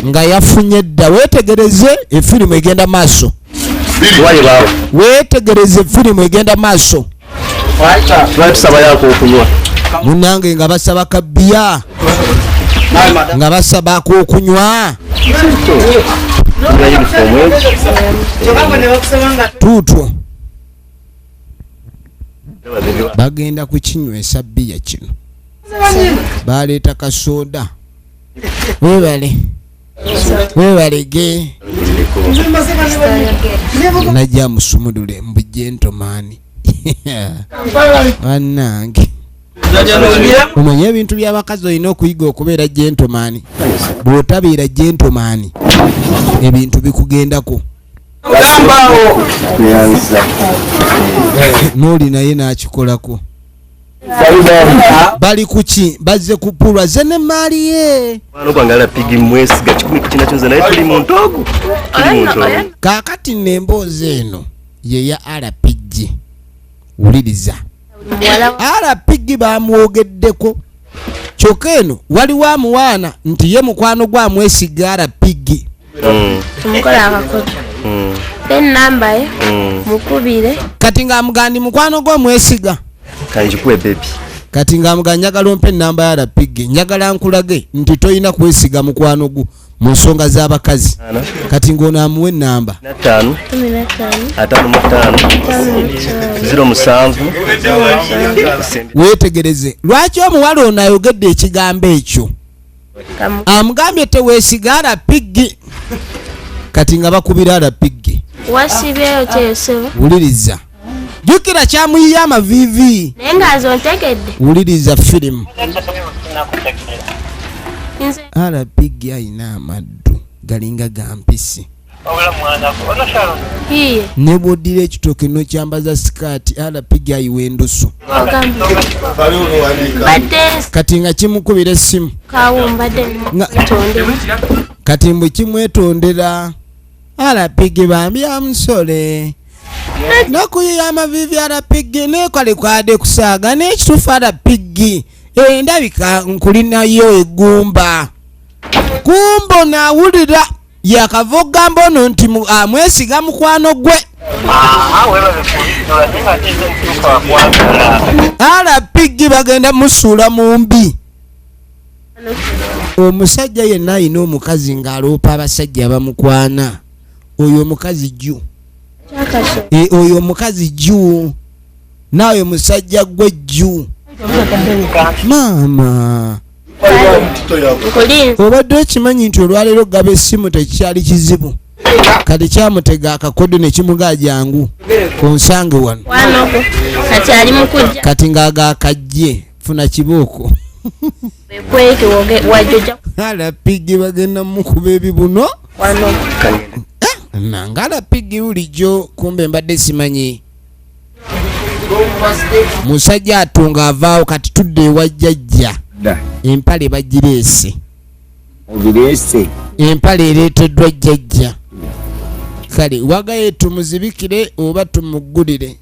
nga yafunye dda. Weetegereze efirimu egenda maaso. Weetegereze efirimu egenda maaso. Munange nga basaba kabbiya nga basaba ak'okunywa. Tuutwo bagenda kukinywesa bbiya kino. Baleeta kasoda. Weebalege najja musumulule mbu gentomaani. Bannange omanye ebintu by'abakazi olina okuyiga okubeera gentomaani. Bw'otabeera gentomaani ebintu bikugendako. N'oli naye n'akikolako. Bali kuki bazze kupulwa ze ne maali ye. Kaakati n'emboozi eno ye ya RPG. Wuliriza. RPG bamwogeddeko. Kyokka eno waliwo amuwaana nti ye mukwano gwamwesiga RPG. Tumukola akakodo. Namba ye mukubire. Kati ng'amugandi mukwano gw'omwesiga. Kanjikuwe baby. Kati ng'amugandi njagala ompe namba ya RPG. Njagala nkulage nti toyina kwesiga mukwano gwo. mu nsonga z'abakazi. Kati ng'ono amuwe ennamba. 5 07 Weetegereze. Lwaki omuwala ono ayogedde ekigambo ekyo? Amugambye teweesiga alapiggi. Kati nga bakubira alapiggi. Wasibyeyo kyesebo. Wuliriza. Jjukira kyamuyiya amaviivi. Naye ng'azo ntegedde. Wuliriza firimu. Alapiggi ayina amaddu galinga gampisi. Iye. Ne bw'oddira ekitooke n'okyambaza sikaati alapiggi ayiwa endusu. Badde Kati nga kimukubira essimu. kawumbadde mutondera. Kati mbwe kimwetondera alapiggi bambi amusole. Nakuyiya amaviivi alapiggi neekale kwade kusaaga n'ekituufu alapiggi. Ndabika nkulinayo eggumba. Kumbo naawulira yakava ogamba ono nti amwesiga mukwano gwe. Alapiggi bagenda musuula mu mbi. Omusajja yenna ayina omukazi ng'aloopa abasajja abamukwana. Oyo omukazi jju. Oyo omukazi jju. Naawe musajja gwe jju. Maama. Obadde okimanyi nti olwaleero gaba essimu tekyali kizibu. Kati kyamutega akakodo ne kimugaa jangu. Onsange wano. Wanoko. Kati ali mukujja. Kati ng'agaakajje. Funa kibooko. Kweke wajjoja. Alapiggi bagenda mukuba ebibuno. Wanoko. Nanga alapiggi bulijjo kumbe mbadde simanyi. Musajja atunga avaawo kati tudde ewa jjajja. Empale bagireese. Obireese. Empale ereeteddwa jjajja. Kale wagaye tumuzibikire oba tumuggulire.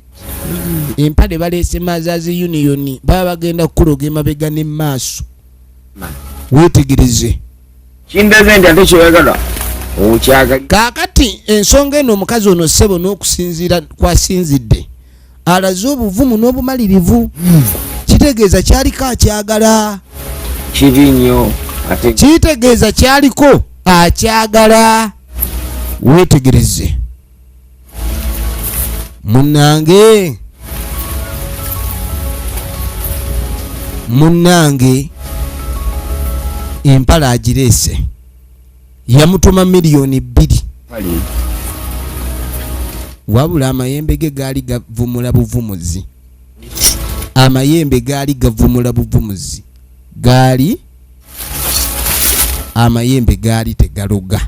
Empale baleese Mazaazi Union baba bagenda kukuloga emabega ne maaso. Weetegereze. Kindaze nti ate kyoyagala okyagali. Kaakati ensonga eno omukazi ono ssebo n'okusinziira kwasinzidde. Alaze obuvumu n'obumalirivu. Kitegeeza kyaliko akyagala. Kiri nnyo ate Kitegeeza kyaliko akyagala. Weetegereze. Munnange empala agireese. Yamutuma $2,000,000. Wabula amayembe ge gaali gavumula buvumuzi. Amayembe gaali gavumula buvumuzi. Amayembe gaali tegaloga.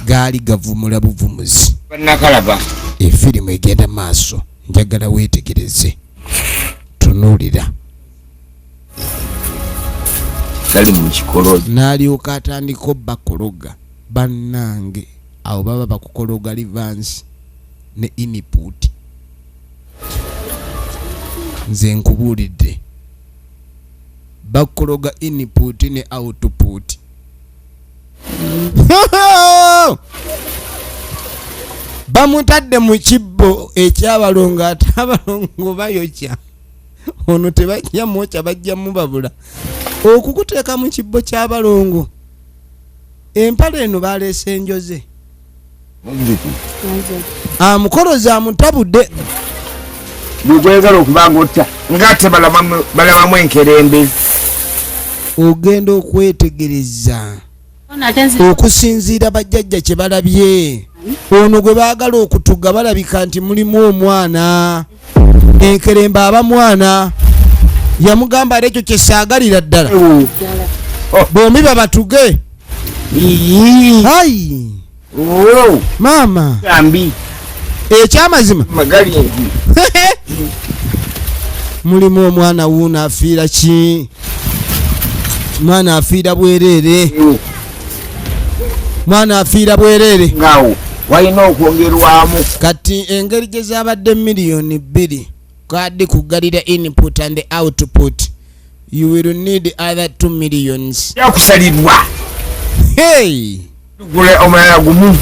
Gaali gavumula buvumuzi. bannakalaba. Efirimu egenda maaso. Njagala weetegereze. Tunuulira. Kali mu kikolozi. N'alyoka atandika obbakologa. Bannange awo baba bakukologa livansi ne input. Nze nkubuulidde. Bakukologa input ne output. Bamutadde mu kibbo ekyabalongo ate abalongo bayokya. Ono tebajja mwokya bajja mubabula. Okukuteeka mu kibbo ky'abalongo. Empale eno baleese enjoze. Amukolozi amutabudde. Bwegwegala okubanga otya ng'ate balamamu enkerembe. Ogenda okwetegereza. Okusinziira bajjajja kye balabye. Ono gwe baagala okutuga balabika nti mulimu omwana. Enkerembe aba mwana. Yamugamba ekyo kye saagalira ddala. Bombi babatuge. Hai. Maama. Kambi. Ekyamazima. Magali enju. Mulimu omwana wuuno afiira ki? Mwana afiira bwereere. Mwana afiira bwereere. Ngawo walina okwongerwamu. Kati engeri gye zaabadde $2,000,000 kadde kugalira input and output. You will need other $2 million. Yakusalibwa. Hey! Tugule omulala gumu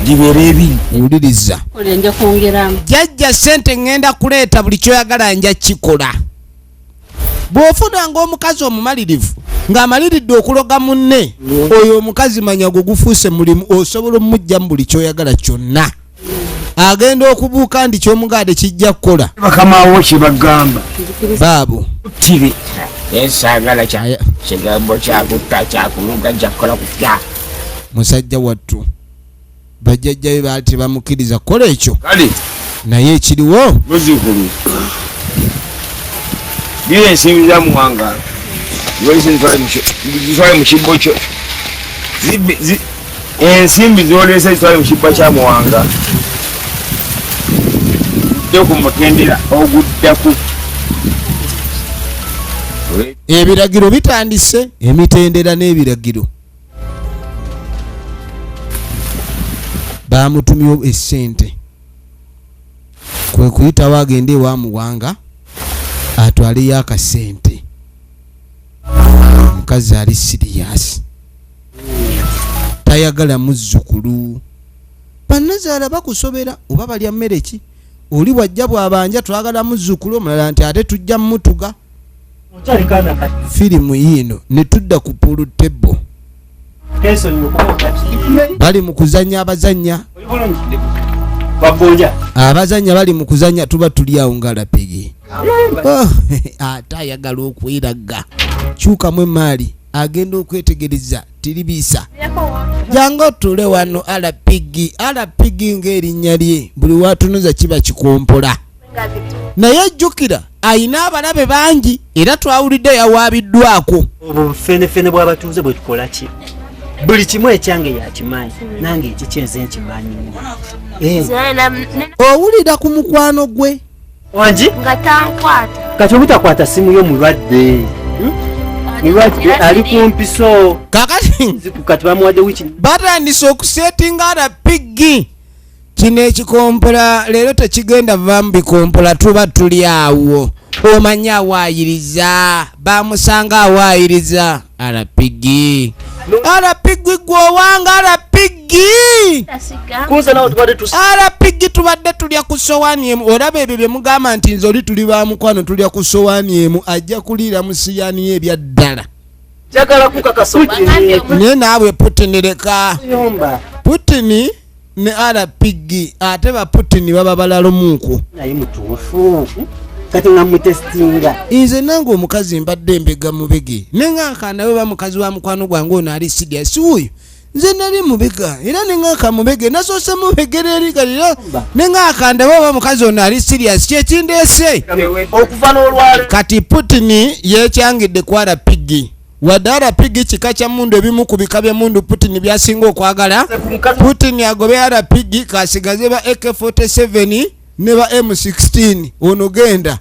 gibeera ebiri. Wuliriza. Nja kwongeramu. Jjajja ssente ngenda kuleeta buli kyoyagala nja kikola. Bw'ofunanga omukazi omumalirivu ng'amaliridde okuloga munne oyo omukazi manya gwe gufuuse mulimu osobola omujja mu buli kyoyagala kyonna agenda okubuuka ndi kyomugaade kijja kukola bakamawo kyebagamba baabo tire esagala kigambo kyakutta kyakuluga jakukola kutya musajja wattu bajjajjabe baali tebamukkiriza kukola ekyo kale naye ekiriwo muzukulu bire ensimbi za muwanga zitwale mu kibbo kyo ensimbi zolesa zitwale mu kibbo kya muwanga kumutendera oguddaku ebiragiro bitandise emitendera n'ebiragiro bamutumye essente kwe kuyitawo agende ewa muwanga atwaleyo akasente omukazi ali siriyasi tayagala muzzukulu bannazaala bakusobera oba balya mmere ki oli wajja bwabanja twagala muzzukulu omulala nti ate tujja mmutuga firimu yiino ne tudda ku pulu tebo bali mu kuzanya abazanya bali mu kuzanya tuba tuli awo nga lapigi ate ayagala okweraga kyukamu emaali agenda okwetegereza tiribiisa jangu otule wano alapigi ng'erinnya lye buli watunuza kiba kikompola naye jjukira ayina abalabe bangi era twawulidde yawaabiddwako obufenefene bw'abatuuze bwe tukola ki buli kimu ekyange yakimanyi nange ekikyenze nkimanyi owulira ku mukwano gwe wangi nga tankwata kati obutakwata simu yo mulwadde mulwadde ali kumpiso kakati kati bamuwadde wiki batandise okusetinga alapigi kino ekikompola leero tekigenda vaamu bikompola tuba tuli awo omanyi awaayiriza bamusanga awaayiriza alapigi gwowanga alapigi tubadde tulya ku sowaani emu olaba ebyo bye mugamba nti nze oli tuli bamukwano tulya ku sowaani emu ajja kuliira mu siyaani ye ebyaddala naye naabwe putini leka putini ne alapigi ate baputini baba balalomuuku naye mutuufu kati nga mutestinga nze nange omukazi mbadde mbega mubege neŋŋanka nawe bamukazi wa mukwano gwange ono ali siriasi wuuyo nze nali mubega era neŋŋanka mubege nasoose mubegera eri kalira neŋŋanka ndawe oba mukazi ono ali siriasi kyekindeese okuva n'olwale kati putini yekyangidde ku alapigi wadde alapigi kika kya mundu ebimu ku bika by'emundu putini byasinga okwagala putini agobe alapigi kasigaze ba AK47 ne ba M16 ono genda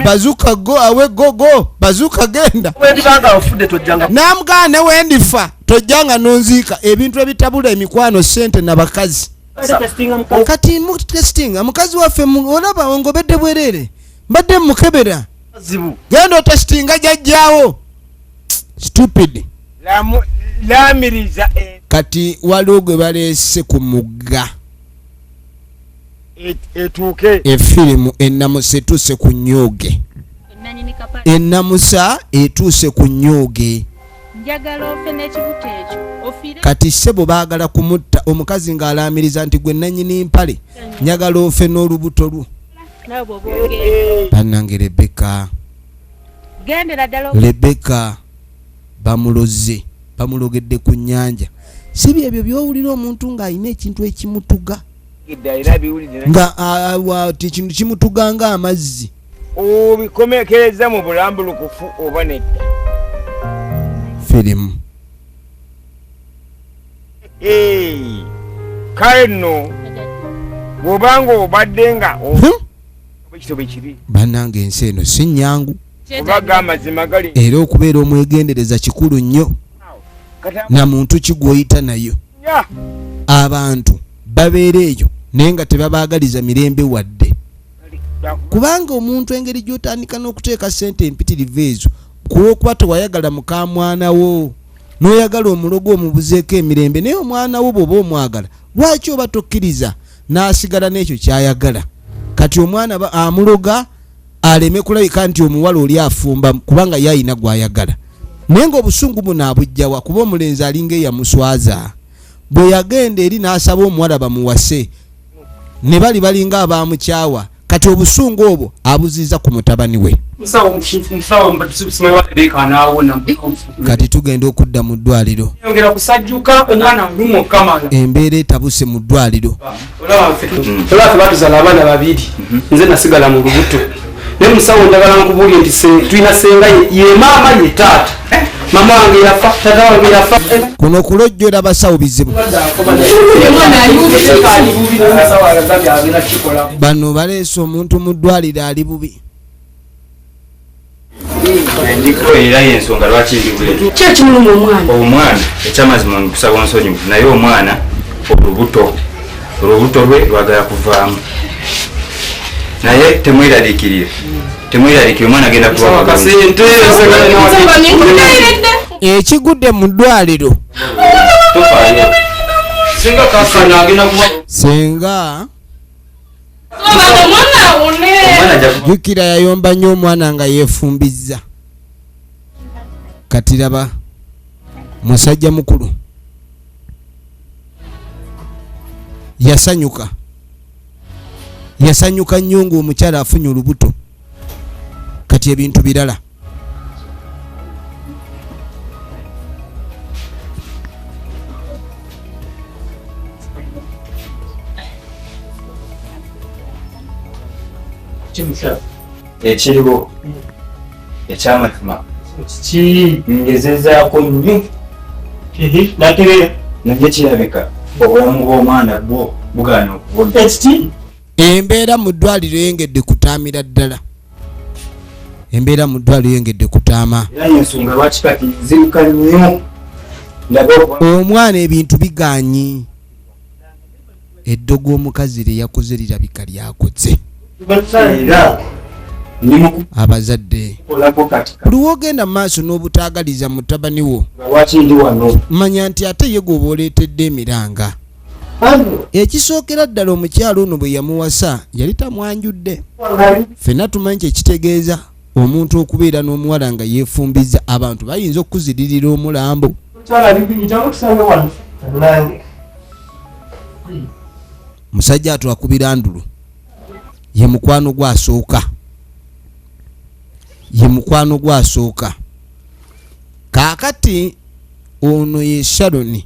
bazuka go awe gogo bazuka genda wendibanga ofudde tojjanga namugana wendifa tojjanga nonziika ebintu ebitabula emikwano sente n'abakazi kati mu testinga mukazi waffe olaba ongobedde bwerere mbadde mukebera genda otestinga jajjaawo stupid lamiriza kati waliwo gwe baleese ku mugga etuuke efirimu ennamusa etuuse ku nyooge ennamusa etuuse ku nyooge kati ssebo baagala kumutta omukazi ng'alaamiriza nti gwe nannyini mpale njagala ofe n'olubuto lwo bannange lebeka bamuloze bamulogedde ku nnyanja si byebyo byowulira omuntu ng'alina ekintu ekimutuga nga ekintu kimutuga ng'amazzi obikomekereza mu bulambulukufu oba nedda firimu kale nno bw'obanga obadde nga ekitobe kibi bannange ensi eno si nnyangu obaga amazima gali era okubeera omwegendereza kikulu nnyo na muntu kigwoyita nayo abantu babeera eyo naye nga tebabaagaliza mirembe wadde kubanga omuntu engeri gy'otandika n'okuteeka ssente empitirivu ezo kulwokuba tewayagala muka mwana wo n'oyagala omulogo omubuzeeko emirembe naye omwana wo bw'oba omwagala lwaki oba tokkiriza n'asigala n'ekyo ky'ayagala kati omwana amuloga aleme kulabika nti omuwala oli afumba kubanga ye alina gw'ayagala naye ng'obusungu buno abujjawa kuba omulenzi alinga eyamuswaza bwe yagenda eri n'asaba omuwala bamuwase ne balinga abamukyawa kati obusungu obwo abuziza ku mutabani we. Kati tugenda okudda mu ddwaliro embeera etabuse mu ddwaliro. Batuzala abaana babiri nze nasigala mu lubuto naye musawo njagala nkubulye nti tulina senga ye maama ye taata mama wange yafa taata wange yafa. Kuno kulojjola basawo bizibu. Bano baleese omuntu mu ddwaliro ali bubi. Ndiko era yensonga lwaki ndi bule. Kye kimuluma omwana. Omwana ekyamazima nkusaba nsonyi naye omwana olubuto lwe lwagala kuvaamu. Naye temweraliikirire omwana agenda kuba ekigudde mu ddwaliro senga jjukira yayomba nnyo omwana nga yeefumbizza. Kati raba musajja mukulu yasanyuka nnyo ng'omukyala afunye olubuto. Kati ebintu birala. ekiriwo ekyamazima ngezezaako nnyo nategeera naye kirabika obulamu bw'omwana bwo bugaana okubona. Embeera mu ddwaliro yengedde kutaamira ddala. Embeera mu ddwaliro yengedde kutaama. Era y'ensonga lwaki kati nziruka nnyo omwana ebintu bigaanyi. Eddogo omukazi lye yakoze lirabika lyakoze. Abazadde buli wogenda mu maaso n'obutaagaliza mutabani wo manya nti ate ye gwe oleetedde emiranga. Ekisookera ddala omukyalo ono bwe yamuwasa yali tamwanjudde. Ffenna tumanyi kyekitegeeza omuntu okubeera n'omuwala nga yeefumbiza. Abantu bayinza okuziririra omulambo. Musajja atwakubira ndulu ye mukwano gwasooka. Kaakati ono ye Sharoni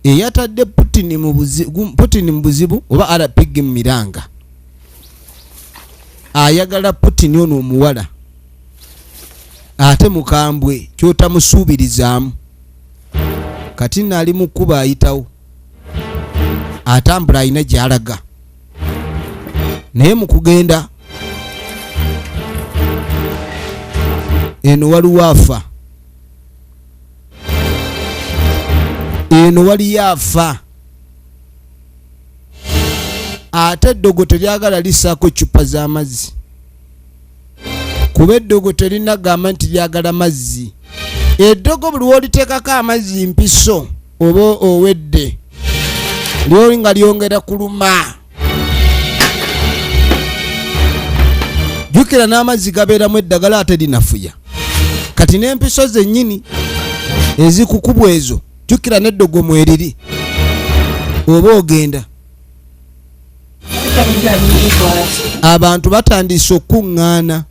eyatadde Putin mu buzibu oba RPG mu miranga. Ayagala Putin ono omuwala ate mukambwe kyotamusuubirizaamu. Kati naali mu kkuba ayitawo atambula ayina gy'alaga naye mu kugenda eno waliwo afa. Eno waliyo afa. Ate eddogo teryagala lissaako cupa z'amazzi kuba eddogo terinagamba nti lyagala mazzi. Eddogo buli woliteekako amazzi mpiso oba owedde lyoli nga lyongera kuluma. Jjukira n'amazzi gabeeramu eddagala ate linafuya. Kati n'empiso zennyini ezikukubwa ezo jjukira n'eddogo mweriri oba ogenda. Abantu batandise okuŋŋaana.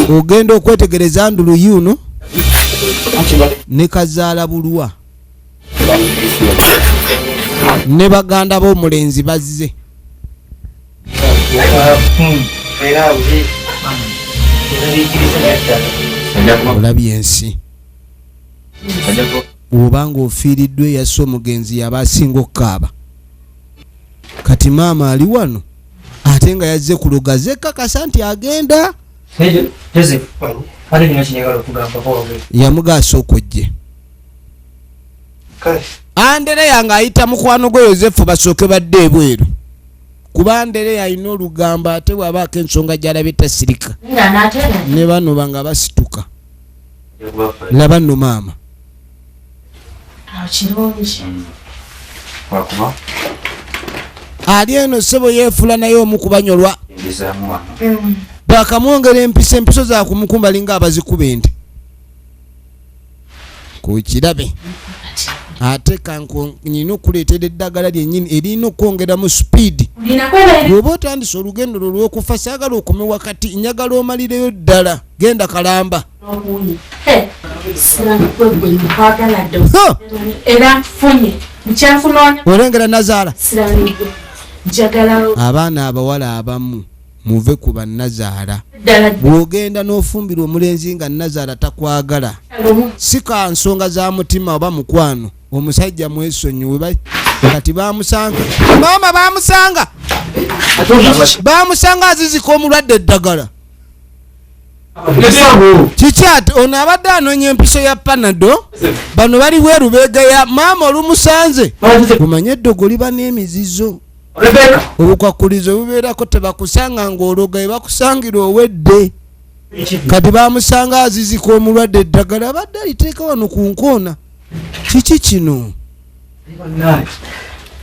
Ogenda okwetegereza ndulu yuno ne kazaala bulwa ne baganda b'omulenzi bazze. Olabye ensi obanga ofiiriddwa eyassa omugenzi yaba asinga okukaaba. Kati maama ali wano ate nga yazze kulogaze kakasa nti agenda. Yamugaasa okujje. Andereya ng'ayita mukwano gwe Yozefu basooke badde ebweru kuba Andereya alina olugamba ate bw'abaako ensonga gy'alabye tasirika ne bano banga basituka. Laba nno maama ali eno ssebo yeefula naye omu kubanyolwa. bakamwongera empiso za kumukumba linga abazikuba ente kukirabe ate kankonyina okuleetera eddagala lyennyini erina okwongeramu speed bw'oba otandise olugendo lwo lw'okufa saagala okome wakati njagala omalireyo ddala genda kalamba olengera nazaala abaana abawala abamu muve ku bannazaala bw'ogenda n'ofumbira omulenzi nga nazaala takwagala si ka nsonga za mutima oba mukwano omusajja mwesonyiwe kati bamusanga maama bamusanga azizika omulwadde eddagala kikyate ono abadde anoonya empiso ya panado bano bali weeru beegaya maama olumusanze omanye eddogo liba n'emizizo obukwakulizo bubeerako tebakusanga ng'ologaye bakusangira owedde kati bamusanga azizika omulwadde eddagala abadde aliteeka wano ku nkoona kiki kino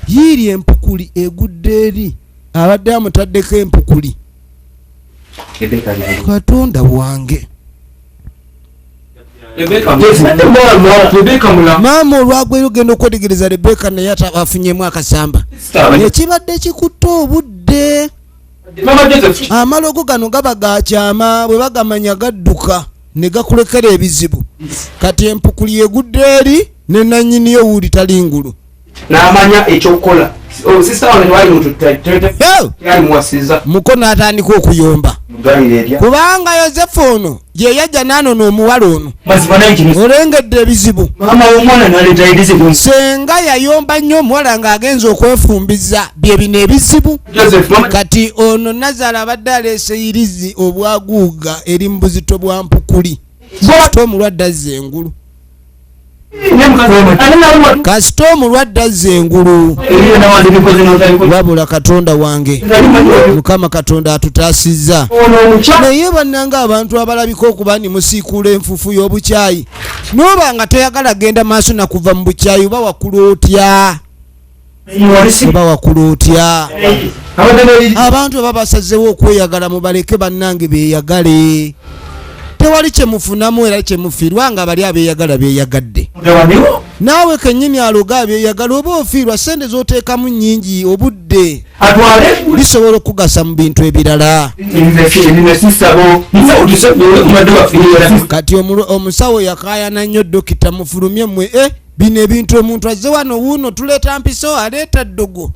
yiiri empukuli egudde eri abadde amutaddeko empukuli katonda wange maama olwagwera ogenda okwetegereza Rebeka naye afunyeemu akasamba ekibadde kikutte obudde amalogo gano gaba gakyama bwe bagamanya gadduka ne gakulekera ebizibu kati empukuli egudde eri ne nannyiniyo wuuli tali ngulu n'amanya ekyokukola muko n'atandika okuyomba kubanga Yozefu ono ye yajja n'anona omuwala ono olengedde ebizibu senga yayomba nnyo omuwala ng'agenza okwefumbiza bye bino ebizibu kati ono Nazaala abadde aleese irizi obwaguuga eri mu buzito bwa mpukuli kasita omulwadde azza engulu kasita omulwadde azza engulu wabula Katonda wange Mukama Katonda atutaasizza naye bannanga abantu abalabika okuba ni musiikuula enfufu y'obukyayi n'oba nga toyagala genda maaso na kuva mu bukyayi oba wakula otya abantu aba basazeewo okweyagala mubaleke bannange beeyagale tewali kyemufunamu era kyemufiirwa nga bali abeeyagala beeyagadde naawe kennyini aloga abeeyagala oba ofiirwa sente z'oteekamu nnyingi obudde bisobola okugasa mu bintu ebirala kati omusawo yakaayana nnyo dokita mufulumye mmwe bino ebintu omuntu azze wano wuuno tuleeta mpiso aleeta ddogo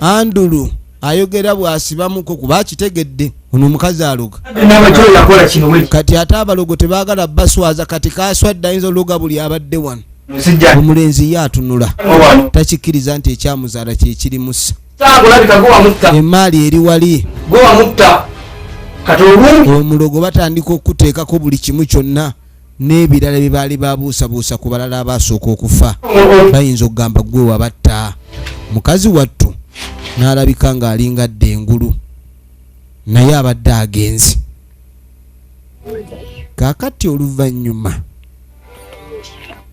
Andulu ayogera bwasibamuko kuba kitegedde ono omukazi aloga kati ate abalogo tebaagala baswaza kati kaswadde ayinza oluga buli abadde wano omulenzi ye atunula takikkiriza nti ekyamuzaala kyekiri musa emaali eri wali omulogo batandika okuteekako buli kimu kyonna n'ebirala bye baali babuusabuusa ku balala abasooka okufa bayinza okugamba gwe wabatta mukazi wattu n'alabika ng'alingadde engulu naye abadde agenzi kaakati oluvannyuma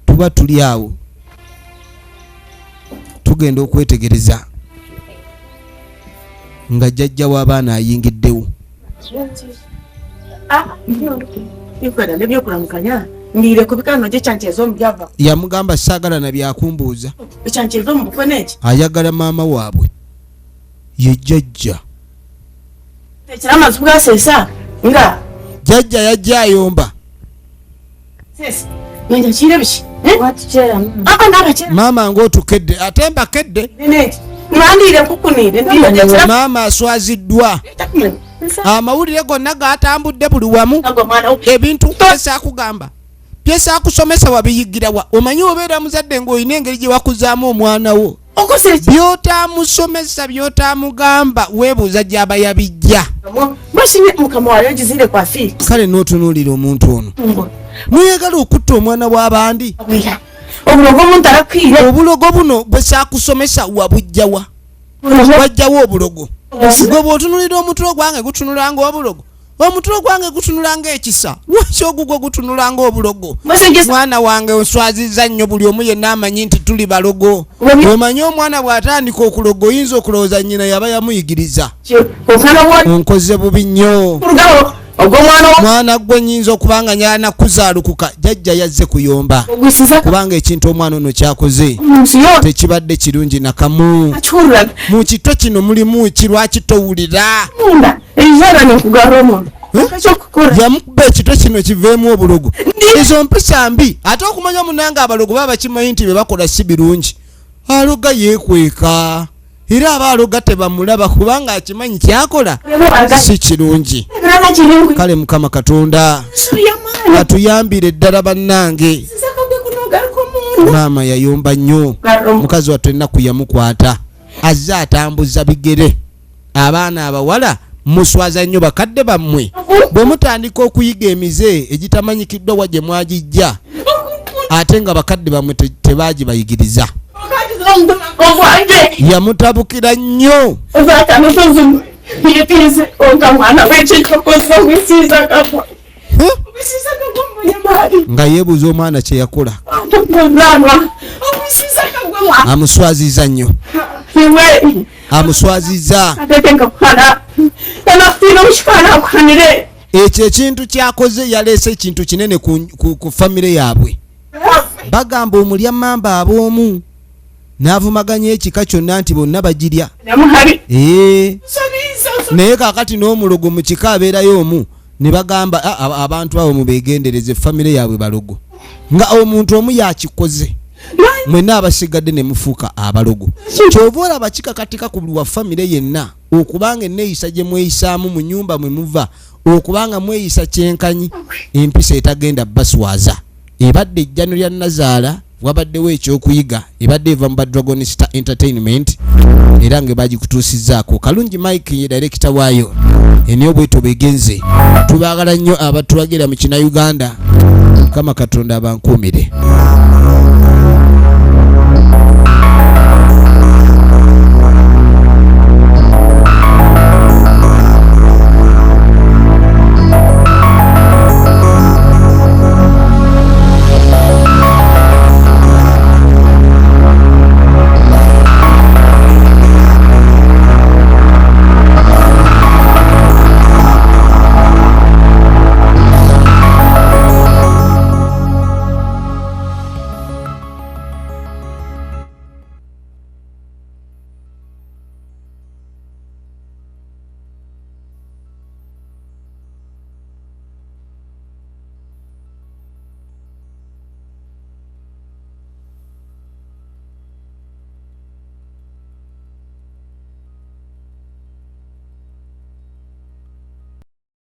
tuba tuli awo tugenda okwetegereza nga jjajja w'abaana ayingiddewo yamugamba saagala na byakumbuuza ayagala maama waabwe ye jjajja jjajja yajja ayomba maama ng'otukedde ate mbakedde maama aswaziddwa amawulire gonna gatambudde buli wamu ebintu byesaakugamba byesaakusomesa wabiyigirawa omanyi obeera muzadde ng'olina engeri gye wakuzaamu omwana wo by'otaamusomesa by'otaamugamba weebuuza gy'aba yabijja kale n'otunuulira omuntu ono muyagala okutta omwana w'abandi obulogo buno bwesaakusomesa wabujjawa wajjawo obulogo gwe bw'otunulira omutwe gwange gutunula ng'obulogo omutulo gwange gutunulanga ekisa lwaki ogugwo gutunulanga obulogo mwana wange onswaziza nnyo buli omu yenna amanyi nti tuli balogo omanyi omwana bw'atandika okuloga oyinza okulowooza nnyina yaba yamuyigiriza onkoze bubi nnyo mwana gwe nyinza okubanga nyana kuzaalukuka jjajja yazze kuyomba kubanga ekintu omwana ono kyakoze tekibadde kirungi nakamu mu kito kino mulimu ki lwaki towulira yamukuba ekito kino kiveemu obulogo ezo mpisa mbi ate okumanya omunanga abalogo baba kimanyi nti bebakola si birungi aloga yeekweka era abaloga tebamulaba kubanga akimanyi kyakola si kirungi kale Mukama Katonda atuyambire eddala bannange maama yayomba nnyo mukazi wattu ennaku yamukwata azze atambuza bigere abaana abawala muswaza nnyo bakadde bammwe bwe mutandika okuyiga emize egitamanyikiddwa wa gye mwagijja ate nga bakadde bammwe tebaagibayigiriza yamutabukira nnyo nga yeebuuza omwana kye yakola amuswaziza nnyo amuswaziza ekyo ekintu kyakoze yaleese ekintu kinene ku famire yaabwe bagamba omulya mamba ab'omu n'avumaganya ekika kyonna nti bonna bagirya naye kaakati n'omulogo mu kika abeerayo omu ne bagamba abantu abo mubeegendereze famire yaabwe balogo nga omuntu omu yakikoze mwenna abasigadde ne mufuuka abalogo kyova olaba kikakatika ku buli wa famire yenna okubanga enneeyisa gye mweyisaamu mu nnyumba mwe muva okubanga mweyisa kyenkanyi empisa etagenda baswaza ebadde ejjano lya Nazaala wabaddewo ekyokuyiga ebadde eva mu Dragon Star Entertainment era nga bagikutuusizzaako Kalungi Mike ye director waayo eniyo bweto begenze tubaagala nnyo abatulagira mu kina Uganda Mukama Katonda abankuumire.